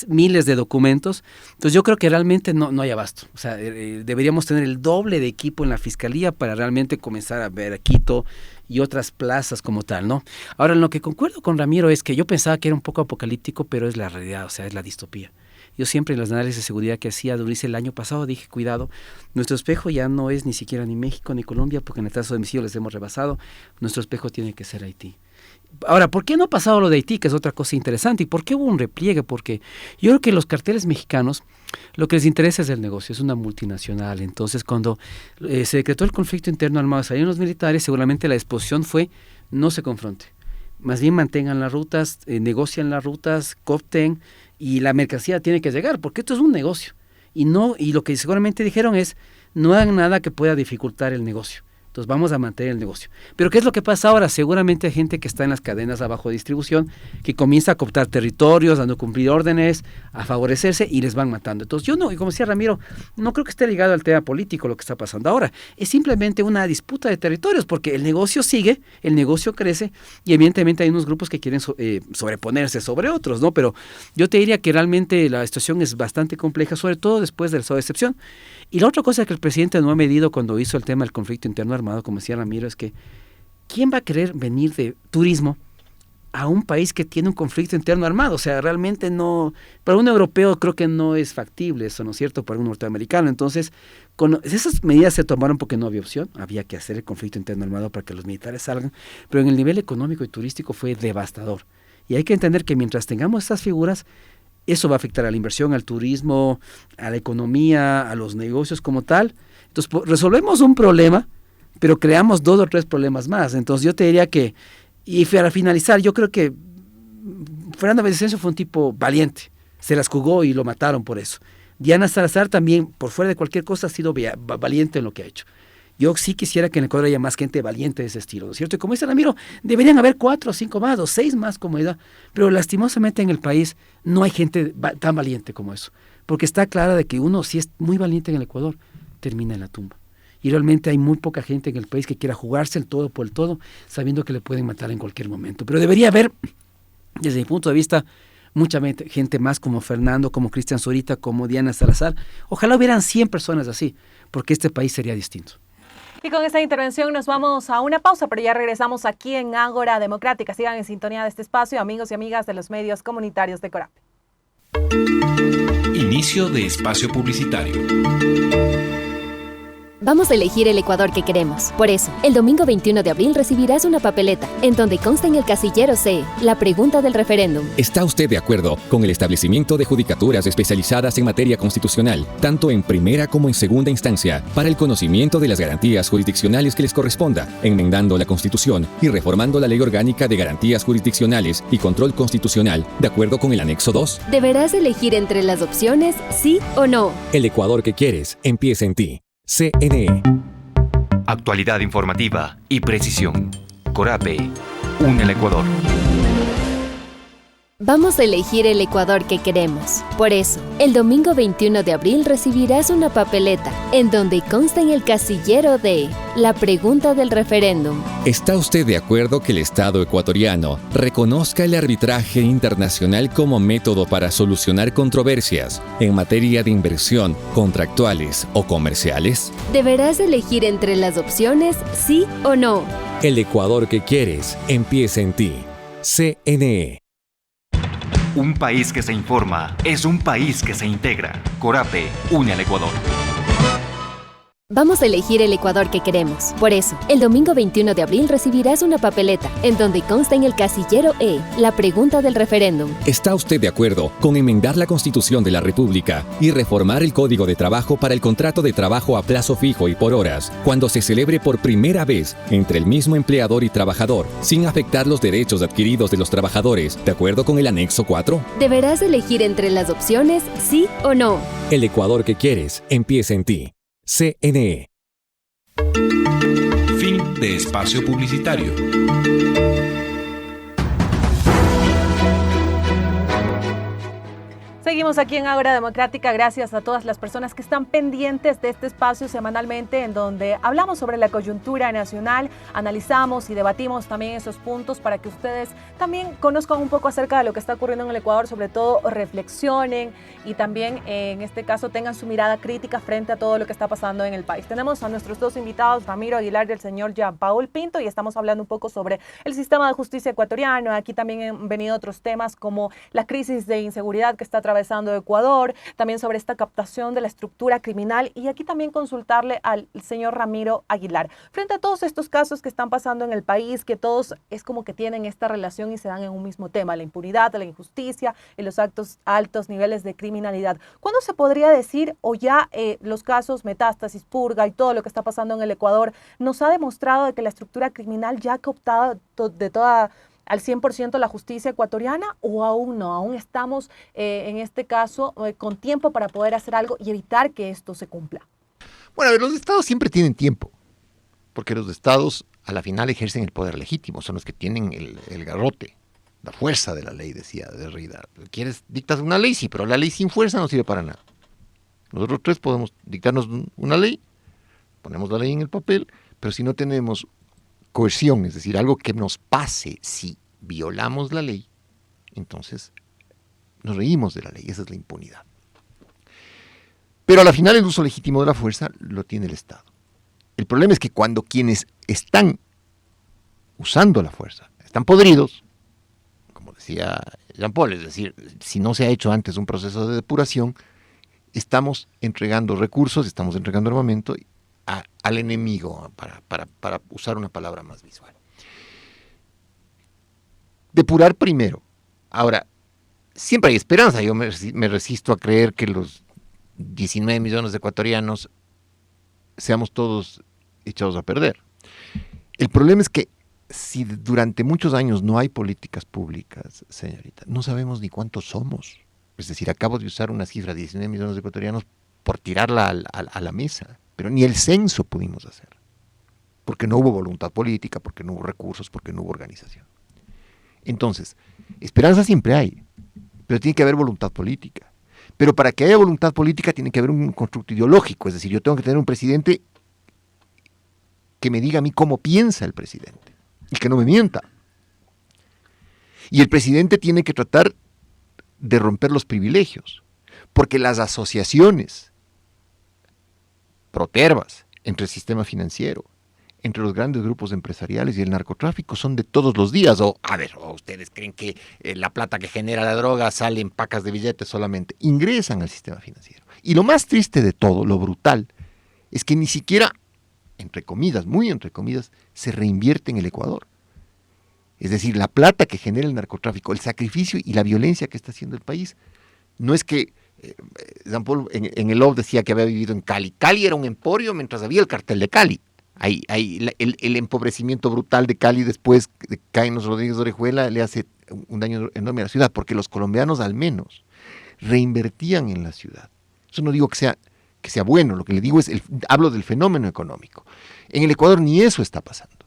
Speaker 7: miles de documentos. Entonces yo creo que realmente no hay abasto. O sea, deberíamos tener el doble de equipo en la fiscalía para realmente comenzar a ver a Quito y otras plazas como tal, ¿no? Ahora, en lo que concuerdo con Ramiro es que yo pensaba que era un poco apocalíptico, pero es la realidad, o sea, es la distopía. Yo siempre en los análisis de seguridad que hacía, lo hice el año pasado, dije, cuidado, nuestro espejo ya no es ni siquiera ni México ni Colombia, porque en el caso de homicidio les hemos rebasado, nuestro espejo tiene que ser Haití. Ahora, ¿por qué no ha pasado lo de Haití, que es otra cosa interesante? ¿Y por qué hubo un repliegue? Porque yo creo que los carteles mexicanos, lo que les interesa es el negocio, es una multinacional. Entonces, cuando se decretó el conflicto interno armado, salieron los militares, seguramente la disposición fue no se confronte. Más bien mantengan las rutas, negocian las rutas, coopten, y la mercancía tiene que llegar, porque esto es un negocio. Y lo que seguramente dijeron es, no hagan nada que pueda dificultar el negocio. Entonces vamos a mantener el negocio. Pero ¿qué es lo que pasa ahora? Seguramente hay gente que está en las cadenas abajo de distribución que comienza a cooptar territorios, a no cumplir órdenes, a favorecerse y les van matando. Entonces yo no, y como decía Ramiro, no creo que esté ligado al tema político lo que está pasando ahora. Es simplemente una disputa de territorios porque el negocio sigue, el negocio crece y evidentemente hay unos grupos que quieren sobreponerse sobre otros, ¿no? Pero yo te diría que realmente la situación es bastante compleja, sobre todo después del estado de excepción. Y la otra cosa que el presidente no ha medido cuando hizo el tema del conflicto interno armado, como decía Ramiro, es que ¿quién va a querer venir de turismo a un país que tiene un conflicto interno armado? O sea, realmente no, para un europeo creo que no es factible eso, ¿no es cierto? Para un norteamericano. Entonces, esas medidas se tomaron porque no había opción, había que hacer el conflicto interno armado para que los militares salgan, pero en el nivel económico y turístico fue devastador. Y hay que entender que mientras tengamos estas figuras, eso va a afectar a la inversión, al turismo, a la economía, a los negocios como tal. Entonces, resolvemos un problema, pero creamos 2 o 3 problemas más. Entonces, yo te diría que, y para finalizar, yo creo que Fernando Villavicencio fue un tipo valiente. Se las jugó y lo mataron por eso. Diana Salazar también, por fuera de cualquier cosa, ha sido valiente en lo que ha hecho. Yo sí quisiera que en Ecuador haya más gente valiente de ese estilo, ¿no es cierto? Y como dice Ramiro, deberían haber 4 o 5 más, o 6 más como edad, pero lastimosamente en el país no hay gente tan valiente como eso, porque está clara de que uno, si es muy valiente en el Ecuador, termina en la tumba. Y realmente hay muy poca gente en el país que quiera jugarse el todo por el todo, sabiendo que le pueden matar en cualquier momento. Pero debería haber, desde mi punto de vista, mucha gente más como Fernando, como Cristian Zurita, como Diana Salazar. Ojalá hubieran 100 personas así, porque este país sería distinto.
Speaker 4: Y con esta intervención nos vamos a una pausa, pero ya regresamos aquí en Ágora Democrática. Sigan en sintonía de este espacio, amigos y amigas de los medios comunitarios de Corap.
Speaker 1: Inicio de espacio publicitario.
Speaker 8: Vamos a elegir el Ecuador que queremos. Por eso, el domingo 21 de abril recibirás una papeleta en donde consta en el casillero C la pregunta del referéndum.
Speaker 9: ¿Está usted de acuerdo con el establecimiento de judicaturas especializadas en materia constitucional, tanto en primera como en segunda instancia, para el conocimiento de las garantías jurisdiccionales que les corresponda, enmendando la Constitución y reformando la Ley Orgánica de Garantías Jurisdiccionales y Control Constitucional, de acuerdo con el anexo 2?
Speaker 8: Deberás elegir entre las opciones sí o no.
Speaker 9: El Ecuador que quieres empieza en ti. CNE.
Speaker 5: Actualidad informativa y precisión. Corape. Une al Ecuador.
Speaker 8: Vamos a elegir el Ecuador que queremos. Por eso, el domingo 21 de abril recibirás una papeleta en donde consta en el casillero D la pregunta del referéndum.
Speaker 9: ¿Está usted de acuerdo que el Estado ecuatoriano reconozca el arbitraje internacional como método para solucionar controversias en materia de inversión, contractuales o comerciales?
Speaker 8: Deberás elegir entre las opciones sí o no.
Speaker 9: El Ecuador que quieres empieza en ti. CNE.
Speaker 5: Un país que se informa es un país que se integra. Corape. Une al Ecuador.
Speaker 8: Vamos a elegir el Ecuador que queremos. Por eso, el domingo 21 de abril recibirás una papeleta en donde consta en el casillero E la pregunta del referéndum.
Speaker 9: ¿Está usted de acuerdo con enmendar la Constitución de la República y reformar el Código de Trabajo para el contrato de trabajo a plazo fijo y por horas, cuando se celebre por primera vez entre el mismo empleador y trabajador, sin afectar los derechos adquiridos de los trabajadores, de acuerdo con el anexo 4?
Speaker 8: Deberás elegir entre las opciones sí o no.
Speaker 9: El Ecuador que quieres empieza en ti. CNE.
Speaker 1: Fin de espacio publicitario.
Speaker 4: Seguimos aquí en Ágora Democrática, gracias a todas las personas que están pendientes de este espacio semanalmente en donde hablamos sobre la coyuntura nacional, analizamos y debatimos también esos puntos para que ustedes también conozcan un poco acerca de lo que está ocurriendo en el Ecuador, sobre todo reflexionen y también en este caso tengan su mirada crítica frente a todo lo que está pasando en el país. Tenemos a nuestros dos invitados, Ramiro Aguilar y el señor Jean-Paul Pinto, y estamos hablando un poco sobre el sistema de justicia ecuatoriano. Aquí también han venido otros temas como la crisis de inseguridad que está atravesando Ecuador, también sobre esta captación de la estructura criminal, y aquí también consultarle al señor Ramiro Aguilar. Frente a todos estos casos que están pasando en el país, que todos es como que tienen esta relación y se dan en un mismo tema, la impunidad, la injusticia y los altos niveles de criminalidad. ¿Cuándo se podría decir, o ya los casos Metástasis, Purga y todo lo que está pasando en el Ecuador nos ha demostrado de que la estructura criminal ya ha cooptado de toda al 100% la justicia ecuatoriana, o aún no? Aún estamos en este caso con tiempo para poder hacer algo y evitar que esto se cumpla.
Speaker 6: Bueno, a ver, los estados siempre tienen tiempo, porque los estados a la final ejercen el poder legítimo, son los que tienen el garrote, la fuerza de la ley, decía Derrida. ¿Quieres dictas una ley? Sí, pero la ley sin fuerza no sirve para nada. Nosotros tres podemos dictarnos una ley, ponemos la ley en el papel, pero si no tenemos coerción, es decir, algo que nos pase si violamos la ley, entonces nos reímos de la ley, esa es la impunidad. Pero a la final el uso legítimo de la fuerza lo tiene el Estado. El problema es que cuando quienes están usando la fuerza están podridos, como decía Jean-Paul, es decir, si no se ha hecho antes un proceso de depuración, estamos entregando recursos, estamos entregando armamento al enemigo, para usar una palabra más visual. Depurar primero. Ahora, siempre hay esperanza. Yo me resisto a creer que los 19 millones de ecuatorianos seamos todos echados a perder. El problema es que si durante muchos años no hay políticas públicas, señorita, no sabemos ni cuántos somos. Es decir, acabo de usar una cifra de 19 millones de ecuatorianos por tirarla a la mesa. Pero ni el censo pudimos hacer. porque no hubo voluntad política, porque no hubo recursos, porque no hubo organización. Entonces, esperanza siempre hay, pero tiene que haber voluntad política. Pero para que haya voluntad política tiene que haber un constructo ideológico, es decir, yo tengo que tener un presidente que me diga a mí cómo piensa el presidente y que no me mienta. Y el presidente tiene que tratar de romper los privilegios, porque las asociaciones protervas entre el sistema financiero, entre los grandes grupos empresariales y el narcotráfico son de todos los días. O ustedes creen que la plata que genera la droga sale en pacas de billetes solamente. Ingresan al sistema financiero. Y lo más triste de todo, lo brutal, es que ni siquiera, entre comillas, muy entre comillas, se reinvierte en el Ecuador. Es decir, la plata que genera el narcotráfico, el sacrificio y la violencia que está haciendo el país, no es que Jean Paul en el OV decía que había vivido en Cali. Cali era un emporio mientras había el cartel de Cali. El empobrecimiento brutal de Cali después de Carlos Rodríguez de Orejuela le hace un daño enorme a la ciudad, porque los colombianos al menos reinvertían en la ciudad. Eso no digo que sea bueno, lo que le digo es, hablo del fenómeno económico. En el Ecuador ni eso está pasando.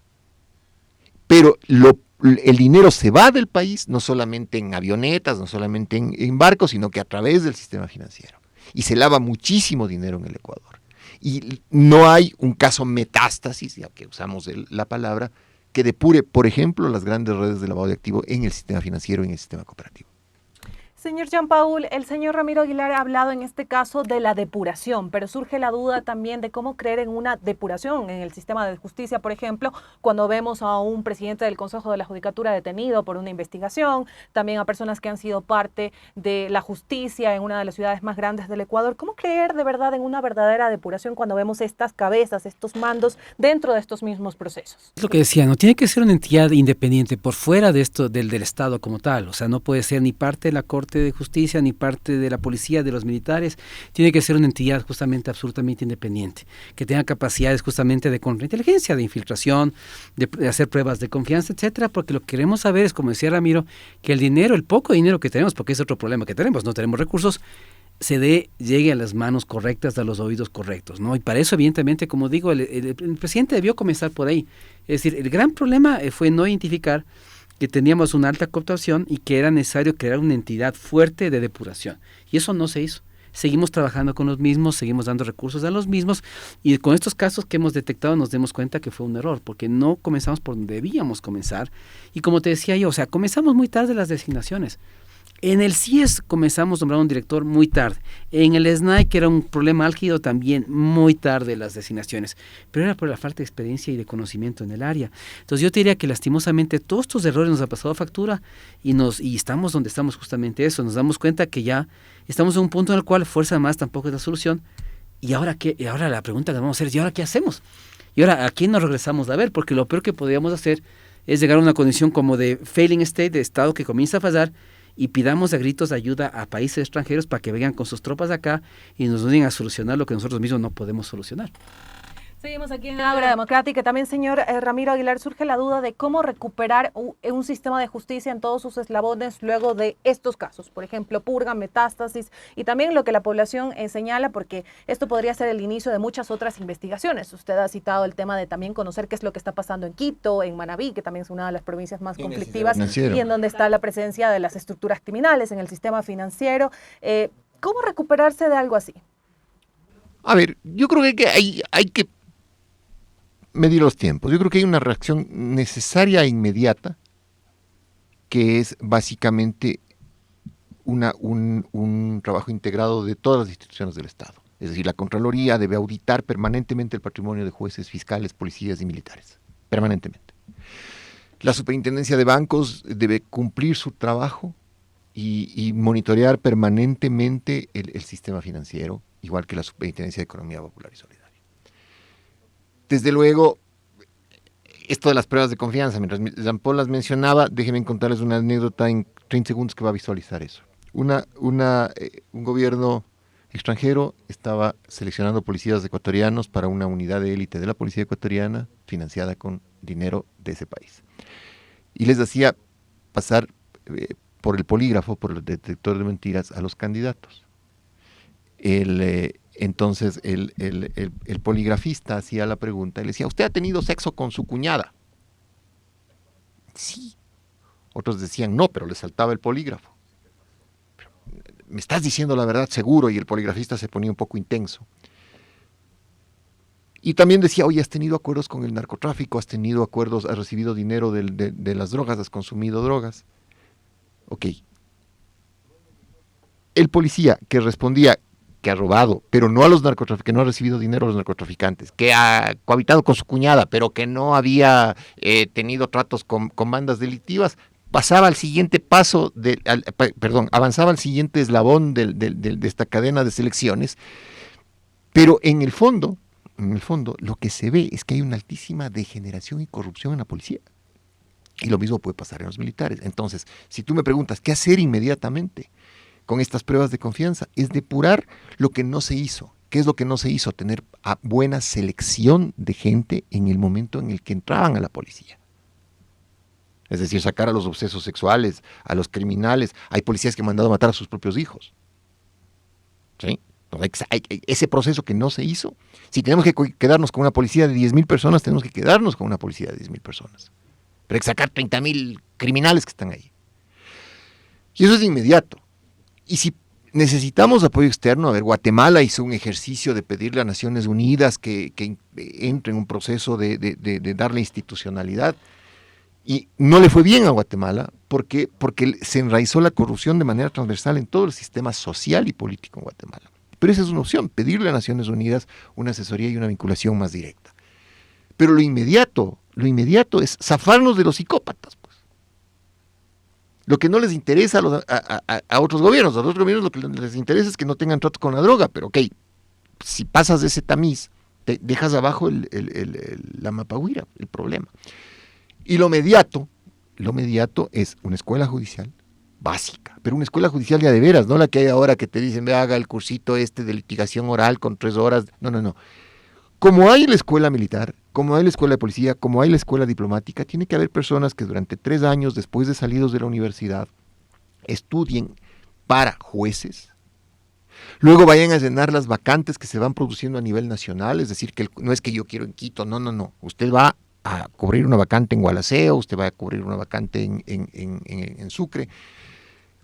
Speaker 6: Pero el dinero se va del país, no solamente en avionetas, no solamente en barcos, sino que a través del sistema financiero. Y se lava muchísimo dinero en el Ecuador. Y no hay un caso metástasis, ya que usamos la palabra, que depure, por ejemplo, las grandes redes de lavado de activos en el sistema financiero y en el sistema cooperativo.
Speaker 4: Señor Jean Paul, el señor Ramiro Aguilar ha hablado en este caso de la depuración, pero surge la duda también de cómo creer en una depuración en el sistema de justicia, por ejemplo, cuando vemos a un presidente del Consejo de la Judicatura detenido por una investigación, también a personas que han sido parte de la justicia en una de las ciudades más grandes del Ecuador. ¿Cómo creer de verdad en una verdadera depuración cuando vemos estas cabezas, estos mandos dentro de estos mismos procesos?
Speaker 7: Es lo que decía, no tiene que ser una entidad independiente por fuera de esto del Estado como tal, o sea, no puede ser ni parte de la Corte de Justicia, ni parte de la policía, de los militares. Tiene que ser una entidad justamente absolutamente independiente, que tenga capacidades justamente de contrainteligencia, de infiltración, de hacer pruebas de confianza, etcétera, porque lo que queremos saber es, como decía Ramiro, que el dinero, el poco dinero que tenemos, porque es otro problema que tenemos, no tenemos recursos, llegue a las manos correctas, a los oídos correctos, ¿no? Y para eso, evidentemente, como digo, el presidente debió comenzar por ahí. Es decir, el gran problema fue no identificar que teníamos una alta cooptación y que era necesario crear una entidad fuerte de depuración. Y eso no se hizo. Seguimos trabajando con los mismos, seguimos dando recursos a los mismos, y con estos casos que hemos detectado nos demos cuenta que fue un error, porque no comenzamos por donde debíamos comenzar. Y como te decía yo, o sea, comenzamos muy tarde las designaciones. En el CIES comenzamos a nombrar un director muy tarde. En el SNAI, que era un problema álgido, también muy tarde las designaciones. Pero era por la falta de experiencia y de conocimiento en el área. Entonces yo te diría que lastimosamente todos estos errores nos ha pasado factura y estamos donde estamos justamente eso. Nos damos cuenta que ya estamos en un punto en el cual fuerza más tampoco es la solución. ¿Y ahora qué? Y ahora la pregunta que vamos a hacer es, ¿y ahora qué hacemos? ¿Y ahora a quién nos regresamos a ver? Porque lo peor que podríamos hacer es llegar a una condición como de failing state, de estado que comienza a fallar, y pidamos a gritos de ayuda a países extranjeros para que vengan con sus tropas acá y nos ayuden a solucionar lo que nosotros mismos no podemos solucionar.
Speaker 4: Seguimos aquí en Ágora Democrática. También, señor Ramiro Aguilar, surge la duda de cómo recuperar un sistema de justicia en todos sus eslabones luego de estos casos. Por ejemplo, purga, metástasis y también lo que la población señala, porque esto podría ser el inicio de muchas otras investigaciones. Usted ha citado el tema de también conocer qué es lo que está pasando en Quito, en Manabí, que también es una de las provincias más conflictivas y en donde está la presencia de las estructuras criminales en el sistema financiero. ¿Cómo recuperarse de algo así?
Speaker 6: A ver, yo creo que hay que medir los tiempos. Yo creo que hay una reacción necesaria e inmediata, que es básicamente un trabajo integrado de todas las instituciones del Estado. Es decir, la Contraloría debe auditar permanentemente el patrimonio de jueces, fiscales, policías y militares. Permanentemente. La Superintendencia de Bancos debe cumplir su trabajo y monitorear permanentemente el sistema financiero, igual que la Superintendencia de Economía Popular y Solidaria. Desde luego, esto de las pruebas de confianza, mientras Jean Paul las mencionaba, déjenme contarles una anécdota en 30 segundos que va a visualizar eso. Un gobierno extranjero estaba seleccionando policías ecuatorianos para una unidad de élite de la policía ecuatoriana financiada con dinero de ese país. Y les hacía pasar por el polígrafo, por el detector de mentiras, a los candidatos. El Entonces el poligrafista hacía la pregunta y le decía, ¿usted ha tenido sexo con su cuñada? Sí. Otros decían, no, pero le saltaba el polígrafo. Pero, ¿me estás diciendo la verdad seguro? Y el poligrafista se ponía un poco intenso. Y también decía, oye, ¿has tenido acuerdos con el narcotráfico? ¿Has tenido acuerdos? ¿Has recibido dinero de las drogas? ¿Has consumido drogas? Ok. El policía que respondía que ha robado, pero no a los narcotraficantes, que no ha recibido dinero a los narcotraficantes, que ha cohabitado con su cuñada, pero que no había tenido tratos con bandas delictivas, pasaba al siguiente paso, avanzaba al siguiente eslabón de esta cadena de selecciones, pero en el fondo, lo que se ve es que hay una altísima degeneración y corrupción en la policía. Y lo mismo puede pasar en los militares. Entonces, si tú me preguntas, ¿qué hacer inmediatamente con estas pruebas de confianza? Es depurar lo que no se hizo. ¿Qué es lo que no se hizo? Tener buena selección de gente en el momento en el que entraban a la policía. Es decir, sacar a los obsesos sexuales, a los criminales. Hay policías que han mandado a matar a sus propios hijos. ¿Sí? Entonces, ese proceso que no se hizo. Si tenemos que quedarnos con una policía de 10,000 personas, tenemos que quedarnos con una policía de 10,000 personas. Pero hay que sacar 30,000 criminales que están ahí. Y eso es de inmediato. Y si necesitamos apoyo externo, a ver, Guatemala hizo un ejercicio de pedirle a Naciones Unidas que entre en un proceso de darle institucionalidad. Y no le fue bien a Guatemala porque se enraizó la corrupción de manera transversal en todo el sistema social y político en Guatemala. Pero esa es una opción, pedirle a Naciones Unidas una asesoría y una vinculación más directa. Pero lo inmediato es zafarnos de los psicópatas. Pues. Lo que no les interesa a otros gobiernos, lo que les interesa es que no tengan trato con la droga, pero ok, si pasas de ese tamiz, te dejas abajo la mapahuira, el problema. Y lo mediato es una escuela judicial básica, pero una escuela judicial ya de veras, no la que hay ahora que te dicen, ve, haga el cursito de litigación oral con 3 horas, no. Como hay la escuela militar, como hay la escuela de policía, como hay la escuela diplomática, tiene que haber personas que durante 3 años, después de salidos de la universidad, estudien para jueces, luego vayan a llenar las vacantes que se van produciendo a nivel nacional, es decir, que no es que yo quiero en Quito, no, usted va a cubrir una vacante en Gualaceo, usted va a cubrir una vacante en Sucre,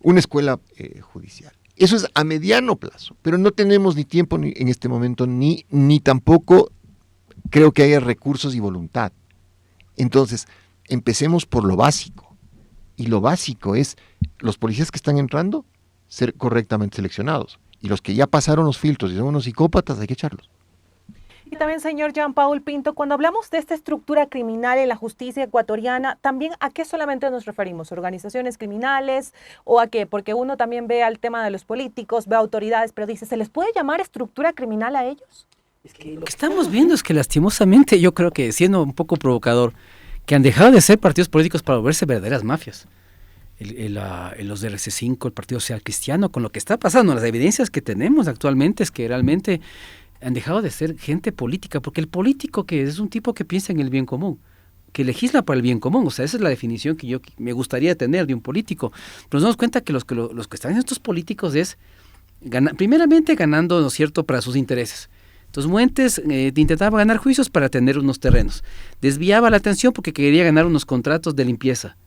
Speaker 6: una escuela judicial. Eso es a mediano plazo, pero no tenemos ni tiempo en este momento, ni tampoco creo que haya recursos y voluntad. Entonces, empecemos por lo básico, y lo básico es los policías que están entrando, ser correctamente seleccionados, y los que ya pasaron los filtros y son unos psicópatas, hay que echarlos.
Speaker 4: Y también, señor Jean Paul Pinto, cuando hablamos de esta estructura criminal en la justicia ecuatoriana, ¿también a qué solamente nos referimos? ¿Organizaciones criminales o a qué? Porque uno también ve al tema de los políticos, ve a autoridades, pero dice, ¿se les puede llamar estructura criminal a ellos?
Speaker 7: Es que lo que estamos viendo es que lastimosamente, yo creo que siendo un poco provocador, que han dejado de ser partidos políticos para volverse verdaderas mafias. Los de RC5, el Partido Social Cristiano, con lo que está pasando, las evidencias que tenemos actualmente es que realmente han dejado de ser gente política, porque el político que es un tipo que piensa en el bien común, que legisla para el bien común, o sea, esa es la definición que yo me gustaría tener de un político. Pero nos damos cuenta que los que están en estos políticos es, primeramente ganando, ¿no es cierto?, para sus intereses. Entonces Muentes intentaba ganar juicios para tener unos terrenos, desviaba la atención porque quería ganar unos contratos de limpieza.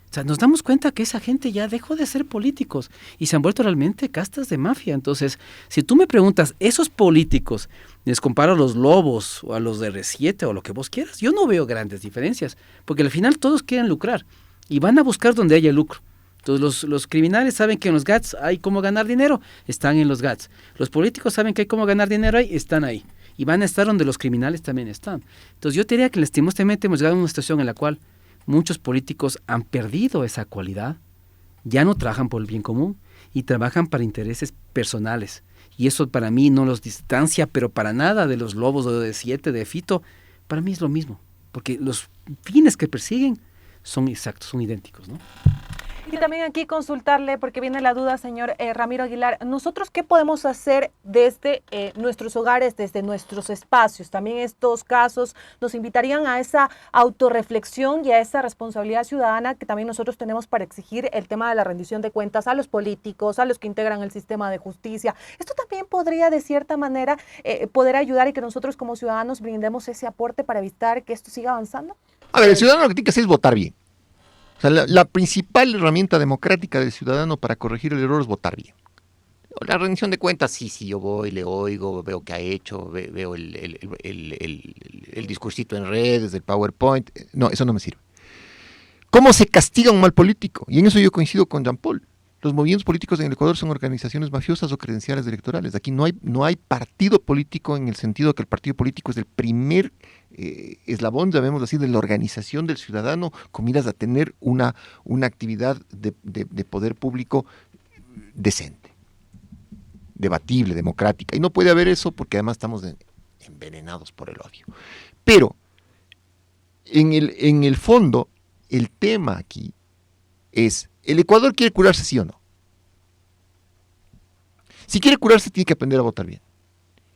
Speaker 7: O sea, nos damos cuenta que esa gente ya dejó de ser políticos y se han vuelto realmente castas de mafia. Entonces, si tú me preguntas, esos políticos, les comparo a los Lobos o a los de R7 o lo que vos quieras, yo no veo grandes diferencias, porque al final todos quieren lucrar y van a buscar donde haya lucro. Entonces, los criminales saben que en los GATS hay cómo ganar dinero, están en los GATS. Los políticos saben que hay cómo ganar dinero ahí, están ahí. Y van a estar donde los criminales también están. Entonces, yo te diría que lastimosamente hemos llegado a una situación en la cual muchos políticos han perdido esa cualidad, ya no trabajan por el bien común y trabajan para intereses personales. Y eso para mí no los distancia, pero para nada de los Lobos o de 7, de Fito. Para mí es lo mismo, porque los fines que persiguen son exactos, son idénticos, ¿no?
Speaker 4: Y también aquí consultarle, porque viene la duda, señor Ramiro Aguilar, nosotros qué podemos hacer desde nuestros hogares, desde nuestros espacios. También estos casos nos invitarían a esa autorreflexión y a esa responsabilidad ciudadana que también nosotros tenemos para exigir el tema de la rendición de cuentas a los políticos, a los que integran el sistema de justicia. Esto también podría, de cierta manera, poder ayudar y que nosotros como ciudadanos brindemos ese aporte para evitar que esto siga avanzando.
Speaker 6: A ver, el ciudadano lo que tiene que hacer es votar bien. O sea, la principal herramienta democrática del ciudadano para corregir el error es votar bien. La rendición de cuentas, sí, yo voy, le oigo, veo qué ha hecho, veo el discursito en redes, el PowerPoint. No, eso no me sirve. ¿Cómo se castiga un mal político? Y en eso yo coincido con Jean Paul. Los movimientos políticos en el Ecuador son organizaciones mafiosas o credenciales electorales. Aquí no hay partido político en el sentido que el partido político es el primer eslabón, llamémoslo así, de la organización del ciudadano con miras a tener una actividad de poder público decente, debatible, democrática. Y no puede haber eso porque además estamos envenenados por el odio. Pero en el fondo, el tema aquí es, ¿el Ecuador quiere curarse, sí o no? Si quiere curarse, tiene que aprender a votar bien.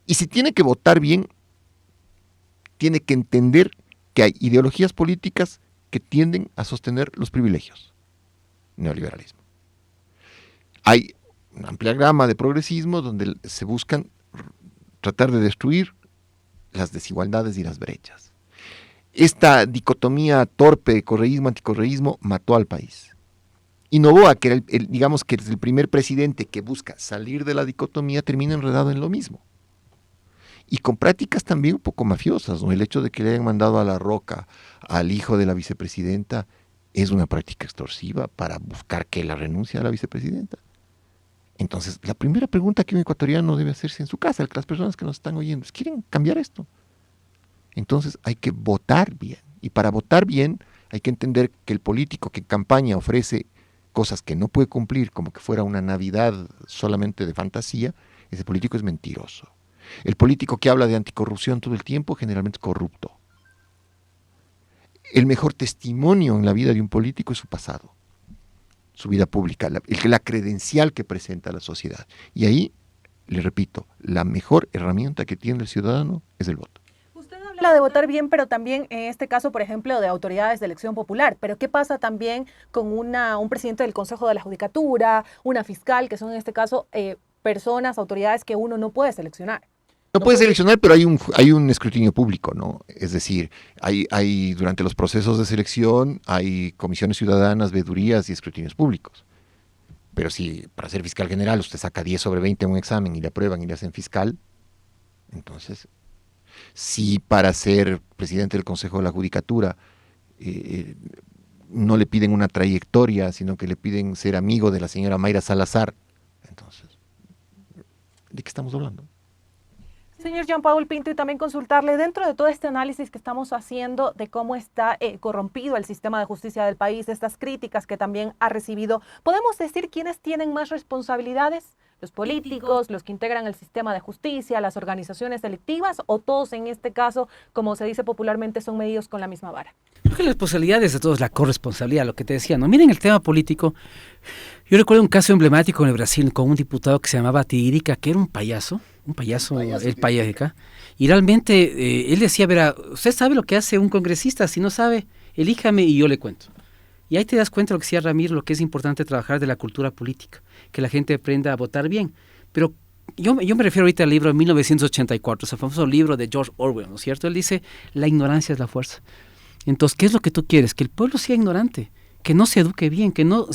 Speaker 6: Y si tiene que votar bien, tiene que entender que hay ideologías políticas que tienden a sostener los privilegios. Neoliberalismo. Hay una amplia gama de progresismo donde se buscan tratar de destruir las desigualdades y las brechas. Esta dicotomía torpe, correísmo-anticorreísmo, mató al país. Y Noboa, que era digamos que es el primer presidente que busca salir de la dicotomía, termina enredado en lo mismo. Y con prácticas también un poco mafiosas, ¿no? El hecho de que le hayan mandado a la roca al hijo de la vicepresidenta es una práctica extorsiva para buscar que la renuncie a la vicepresidenta. Entonces, la primera pregunta que un ecuatoriano debe hacerse en su casa, las personas que nos están oyendo, es, ¿quieren cambiar esto? Entonces hay que votar bien. Y para votar bien hay que entender que el político que en campaña ofrece cosas que no puede cumplir, como que fuera una Navidad solamente de fantasía, ese político es mentiroso. El político que habla de anticorrupción todo el tiempo generalmente es corrupto. El mejor testimonio en la vida de un político es su pasado, su vida pública, la credencial que presenta a la sociedad. Y ahí, le repito, la mejor herramienta que tiene el ciudadano es el voto.
Speaker 4: Habla de votar bien, pero también en este caso, por ejemplo, de autoridades de elección popular. Pero ¿qué pasa también con un presidente del Consejo de la Judicatura, una fiscal, que son en este caso personas, autoridades que uno no puede seleccionar?
Speaker 6: No puede seleccionar, pero hay un escrutinio público, ¿no? Es decir, hay durante los procesos de selección hay comisiones ciudadanas, veedurías y escrutinios públicos. Pero si para ser fiscal general usted saca 10 sobre 20 en un examen y le aprueban y le hacen fiscal, entonces, si para ser presidente del Consejo de la Judicatura no le piden una trayectoria, sino que le piden ser amigo de la señora Mayra Salazar, entonces, ¿de qué estamos hablando?
Speaker 4: Señor Jean Paul Pinto, y también consultarle, dentro de todo este análisis que estamos haciendo de cómo está corrompido el sistema de justicia del país, estas críticas que también ha recibido, ¿podemos decir quiénes tienen más responsabilidades? ¿Los políticos, los que integran el sistema de justicia, las organizaciones delictivas, o todos en este caso, como se dice popularmente, son medidos con la misma vara?
Speaker 7: Creo que la responsabilidad es de todos, la corresponsabilidad, lo que te decía, ¿no? Miren el tema político. Yo recuerdo un caso emblemático en el Brasil con un diputado que se llamaba Tiririca, que era un payaso, el payaso acá. Y realmente él decía, verá, usted sabe lo que hace un congresista, si no sabe, elíjame y yo le cuento. Y ahí te das cuenta lo que decía Ramiro, lo que es importante trabajar de la cultura política, que la gente aprenda a votar bien. Pero yo me refiero ahorita al libro de 1984, ese famoso libro de George Orwell, ¿no es cierto? Él dice, la ignorancia es la fuerza. Entonces, ¿qué es lo que tú quieres? Que el pueblo sea ignorante, que no se eduque bien, que no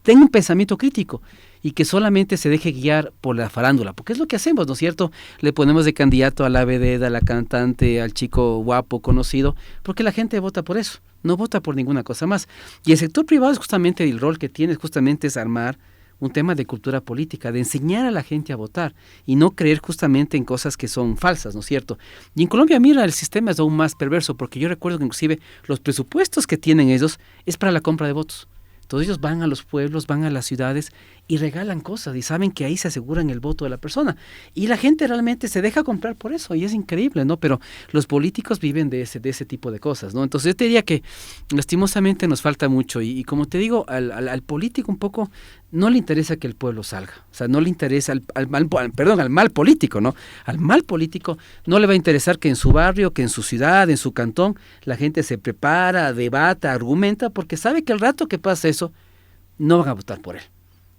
Speaker 7: tenga un pensamiento crítico y que solamente se deje guiar por la farándula, porque es lo que hacemos, ¿no es cierto? Le ponemos de candidato a la vedette, a la cantante, al chico guapo, conocido, porque la gente vota por eso, no vota por ninguna cosa más. Y el sector privado es justamente el rol que tiene, justamente es armar un tema de cultura política, de enseñar a la gente a votar y no creer justamente en cosas que son falsas, ¿no es cierto? Y en Colombia, mira, el sistema es aún más perverso, porque yo recuerdo que inclusive los presupuestos que tienen ellos es para la compra de votos. Todos ellos van a los pueblos, van a las ciudades y regalan cosas y saben que ahí se aseguran el voto de la persona. Y la gente realmente se deja comprar por eso y es increíble, ¿no? Pero los políticos viven de ese tipo de cosas, ¿no? Entonces yo te diría que lastimosamente nos falta mucho y como te digo, al político un poco no le interesa que el pueblo salga. O sea, no le interesa al mal político, ¿no? Al mal político no le va a interesar que en su barrio, que en su ciudad, en su cantón, la gente se prepara, debata, argumenta, porque sabe que al rato que pasa eso, no van a votar por él.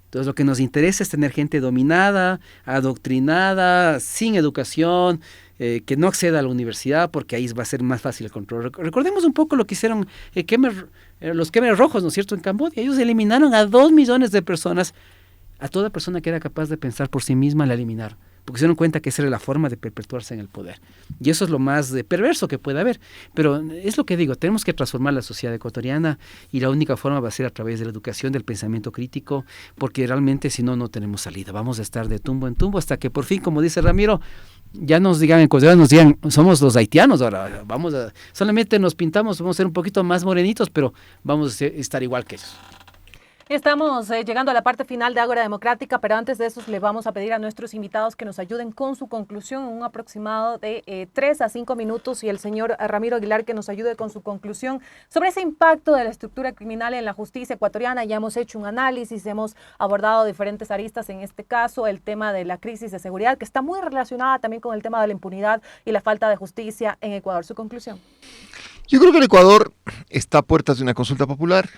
Speaker 7: Entonces lo que nos interesa es tener gente dominada, adoctrinada, sin educación, que no acceda a la universidad porque ahí va a ser más fácil el control. Recordemos un poco lo que hicieron los Khmer Rojos, ¿no es cierto?, en Camboya. Ellos eliminaron a 2 millones de personas, a toda persona que era capaz de pensar por sí misma la eliminaron, porque se dieron cuenta que esa era la forma de perpetuarse en el poder. Y eso es lo más perverso que puede haber. Pero es lo que digo, tenemos que transformar la sociedad ecuatoriana y la única forma va a ser a través de la educación, del pensamiento crítico, porque realmente si no, no tenemos salida. Vamos a estar de tumbo en tumbo hasta que por fin, como dice Ramiro, ya nos digan en Ecuador, nos digan, somos los haitianos ahora, solamente nos pintamos, vamos a ser un poquito más morenitos, pero vamos a estar igual que ellos.
Speaker 4: Estamos llegando a la parte final de Ágora Democrática, pero antes de eso le vamos a pedir a nuestros invitados que nos ayuden con su conclusión en un aproximado de 3 a 5 minutos y el señor Ramiro Aguilar que nos ayude con su conclusión sobre ese impacto de la estructura criminal en la justicia ecuatoriana. Ya hemos hecho un análisis, hemos abordado diferentes aristas, en este caso el tema de la crisis de seguridad, que está muy relacionada también con el tema de la impunidad y la falta de justicia en Ecuador. Su conclusión.
Speaker 6: Yo creo que el Ecuador está a puertas de una consulta popular.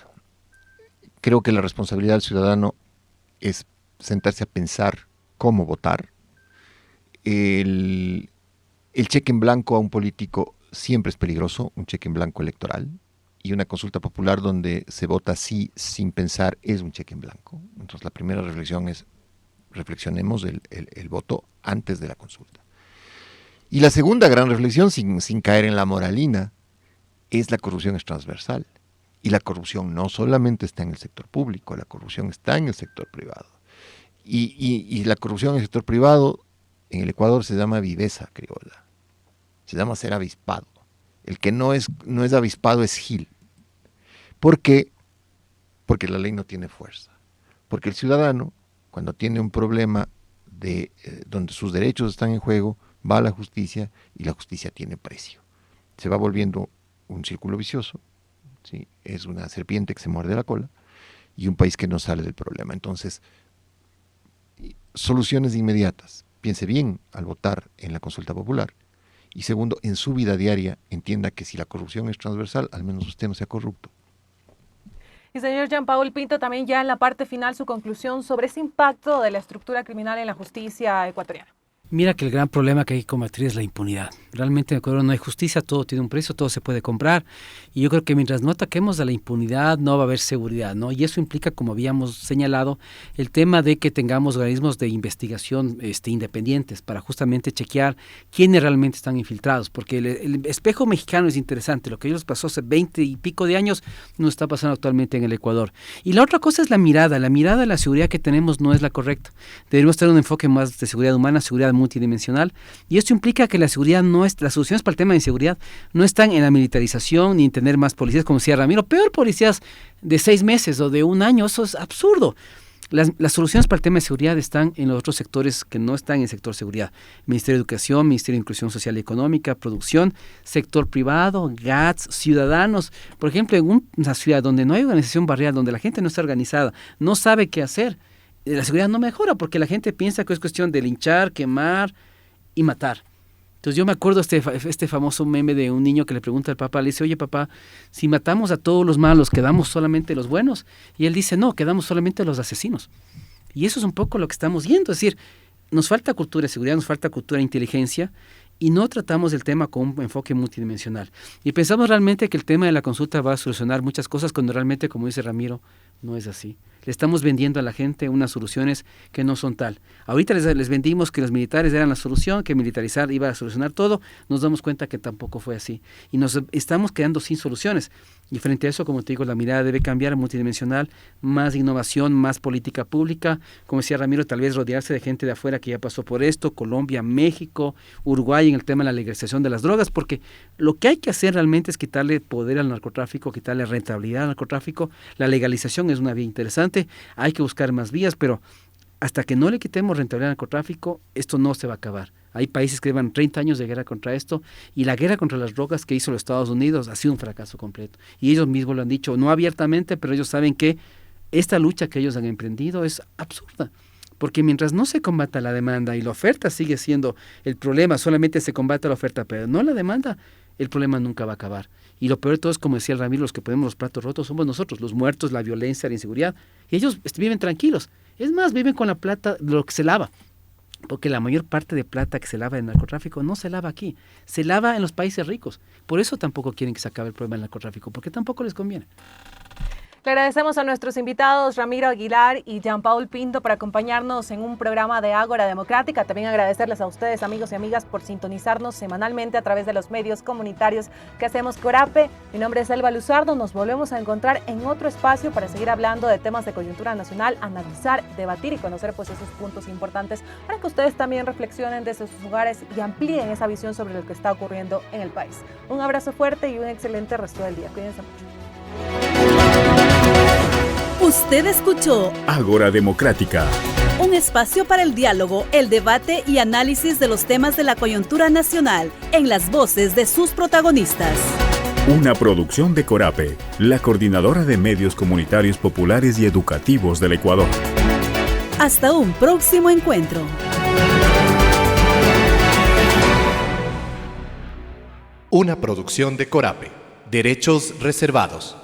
Speaker 6: Creo que la responsabilidad del ciudadano es sentarse a pensar cómo votar. El cheque en blanco a un político siempre es peligroso, un cheque en blanco electoral, y una consulta popular donde se vota sí sin pensar es un cheque en blanco. Entonces la primera reflexión es, reflexionemos el voto antes de la consulta. Y la segunda gran reflexión, sin caer en la moralina, es la corrupción es transversal. Y la corrupción no solamente está en el sector público, la corrupción está en el sector privado. Y la corrupción en el sector privado en el Ecuador se llama viveza criolla, se llama ser avispado. El que no es avispado es gil. ¿Por qué? Porque la ley no tiene fuerza. Porque el ciudadano, cuando tiene un problema donde sus derechos están en juego, va a la justicia y la justicia tiene precio. Se va volviendo un círculo vicioso. ¿Sí? Es una serpiente que se muerde la cola y un país que no sale del problema. Entonces, soluciones inmediatas. Piense bien al votar en la consulta popular. Y segundo, en su vida diaria, entienda que si la corrupción es transversal, al menos usted no sea corrupto.
Speaker 4: Y señor Jean-Paul Pinto, también ya en la parte final su conclusión sobre ese impacto de la estructura criminal en la justicia ecuatoriana.
Speaker 7: Mira que el gran problema que hay que combatir es la impunidad. Realmente en Ecuador no hay justicia, todo tiene un precio, todo se puede comprar. Y yo creo que mientras no ataquemos a la impunidad, no va a haber seguridad, ¿no? Y eso implica, como habíamos señalado, el tema de que tengamos organismos de investigación independientes para justamente chequear quiénes realmente están infiltrados. Porque el espejo mexicano es interesante. Lo que ellos pasó hace 20 y pico de años no está pasando actualmente en el Ecuador. Y la otra cosa es la mirada. La mirada de la seguridad que tenemos no es la correcta. Deberíamos tener un enfoque más de seguridad humana, seguridad multidimensional, y esto implica que la seguridad las soluciones para el tema de inseguridad no están en la militarización ni en tener más policías, como decía Ramiro, peor policías de 6 meses o de 1 año, eso es absurdo. Las soluciones para el tema de seguridad están en los otros sectores que no están en el sector seguridad. Ministerio de Educación, Ministerio de Inclusión Social y Económica, Producción, sector privado, GATS, ciudadanos. Por ejemplo, en una ciudad donde no hay organización barrial, donde la gente no está organizada, no sabe qué hacer, la seguridad no mejora porque la gente piensa que es cuestión de linchar, quemar y matar. Entonces yo me acuerdo este famoso meme de un niño que le pregunta al papá, le dice, oye papá, si matamos a todos los malos, ¿quedamos solamente los buenos? Y él dice, no, quedamos solamente los asesinos. Y eso es un poco lo que estamos viendo, es decir, nos falta cultura de seguridad, nos falta cultura de inteligencia y no tratamos el tema con un enfoque multidimensional. Y pensamos realmente que el tema de la consulta va a solucionar muchas cosas cuando realmente, como dice Ramiro, no es así. Le estamos vendiendo a la gente unas soluciones que no son tal. Ahorita les vendimos que los militares eran la solución, que militarizar iba a solucionar todo. Nos damos cuenta que tampoco fue así. Y nos estamos quedando sin soluciones. Y frente a eso, como te digo, la mirada debe cambiar, multidimensional, más innovación, más política pública. Como decía Ramiro, tal vez rodearse de gente de afuera que ya pasó por esto, Colombia, México, Uruguay, en el tema de la legalización de las drogas, porque lo que hay que hacer realmente es quitarle poder al narcotráfico, quitarle rentabilidad al narcotráfico. La legalización es una vía interesante, hay que buscar más vías, pero hasta que no le quitemos rentabilidad al narcotráfico, esto no se va a acabar. Hay países que llevan 30 años de guerra contra esto, y la guerra contra las drogas que hizo los Estados Unidos ha sido un fracaso completo. Y ellos mismos lo han dicho, no abiertamente, pero ellos saben que esta lucha que ellos han emprendido es absurda. Porque mientras no se combata la demanda y la oferta sigue siendo el problema, solamente se combate la oferta, pero no la demanda, el problema nunca va a acabar. Y lo peor de todo es, como decía el Ramiro, los que ponemos los platos rotos somos nosotros, los muertos, la violencia, la inseguridad. Y ellos viven tranquilos. Es más, viven con la plata de lo que se lava. Porque la mayor parte de plata que se lava en el narcotráfico no se lava aquí, se lava en los países ricos. Por eso tampoco quieren que se acabe el problema del narcotráfico, porque tampoco les conviene.
Speaker 4: Le agradecemos a nuestros invitados Ramiro Aguilar y Jean-Paul Pinto por acompañarnos en un programa de Ágora Democrática. También agradecerles a ustedes, amigos y amigas, por sintonizarnos semanalmente a través de los medios comunitarios que hacemos Corape. Mi nombre es Elba Luzardo. Nos volvemos a encontrar en otro espacio para seguir hablando de temas de coyuntura nacional, analizar, debatir y conocer pues esos puntos importantes para que ustedes también reflexionen desde sus hogares y amplíen esa visión sobre lo que está ocurriendo en el país. Un abrazo fuerte y un excelente resto del día. Cuídense mucho.
Speaker 2: Usted escuchó
Speaker 3: Ágora Democrática,
Speaker 2: un espacio para el diálogo, el debate y análisis de los temas de la coyuntura nacional en las voces de sus protagonistas.
Speaker 3: una producción de Corape, la Coordinadora de Medios Comunitarios Populares y Educativos del Ecuador.
Speaker 2: Hasta un próximo encuentro.
Speaker 10: Una producción de Corape. Derechos reservados.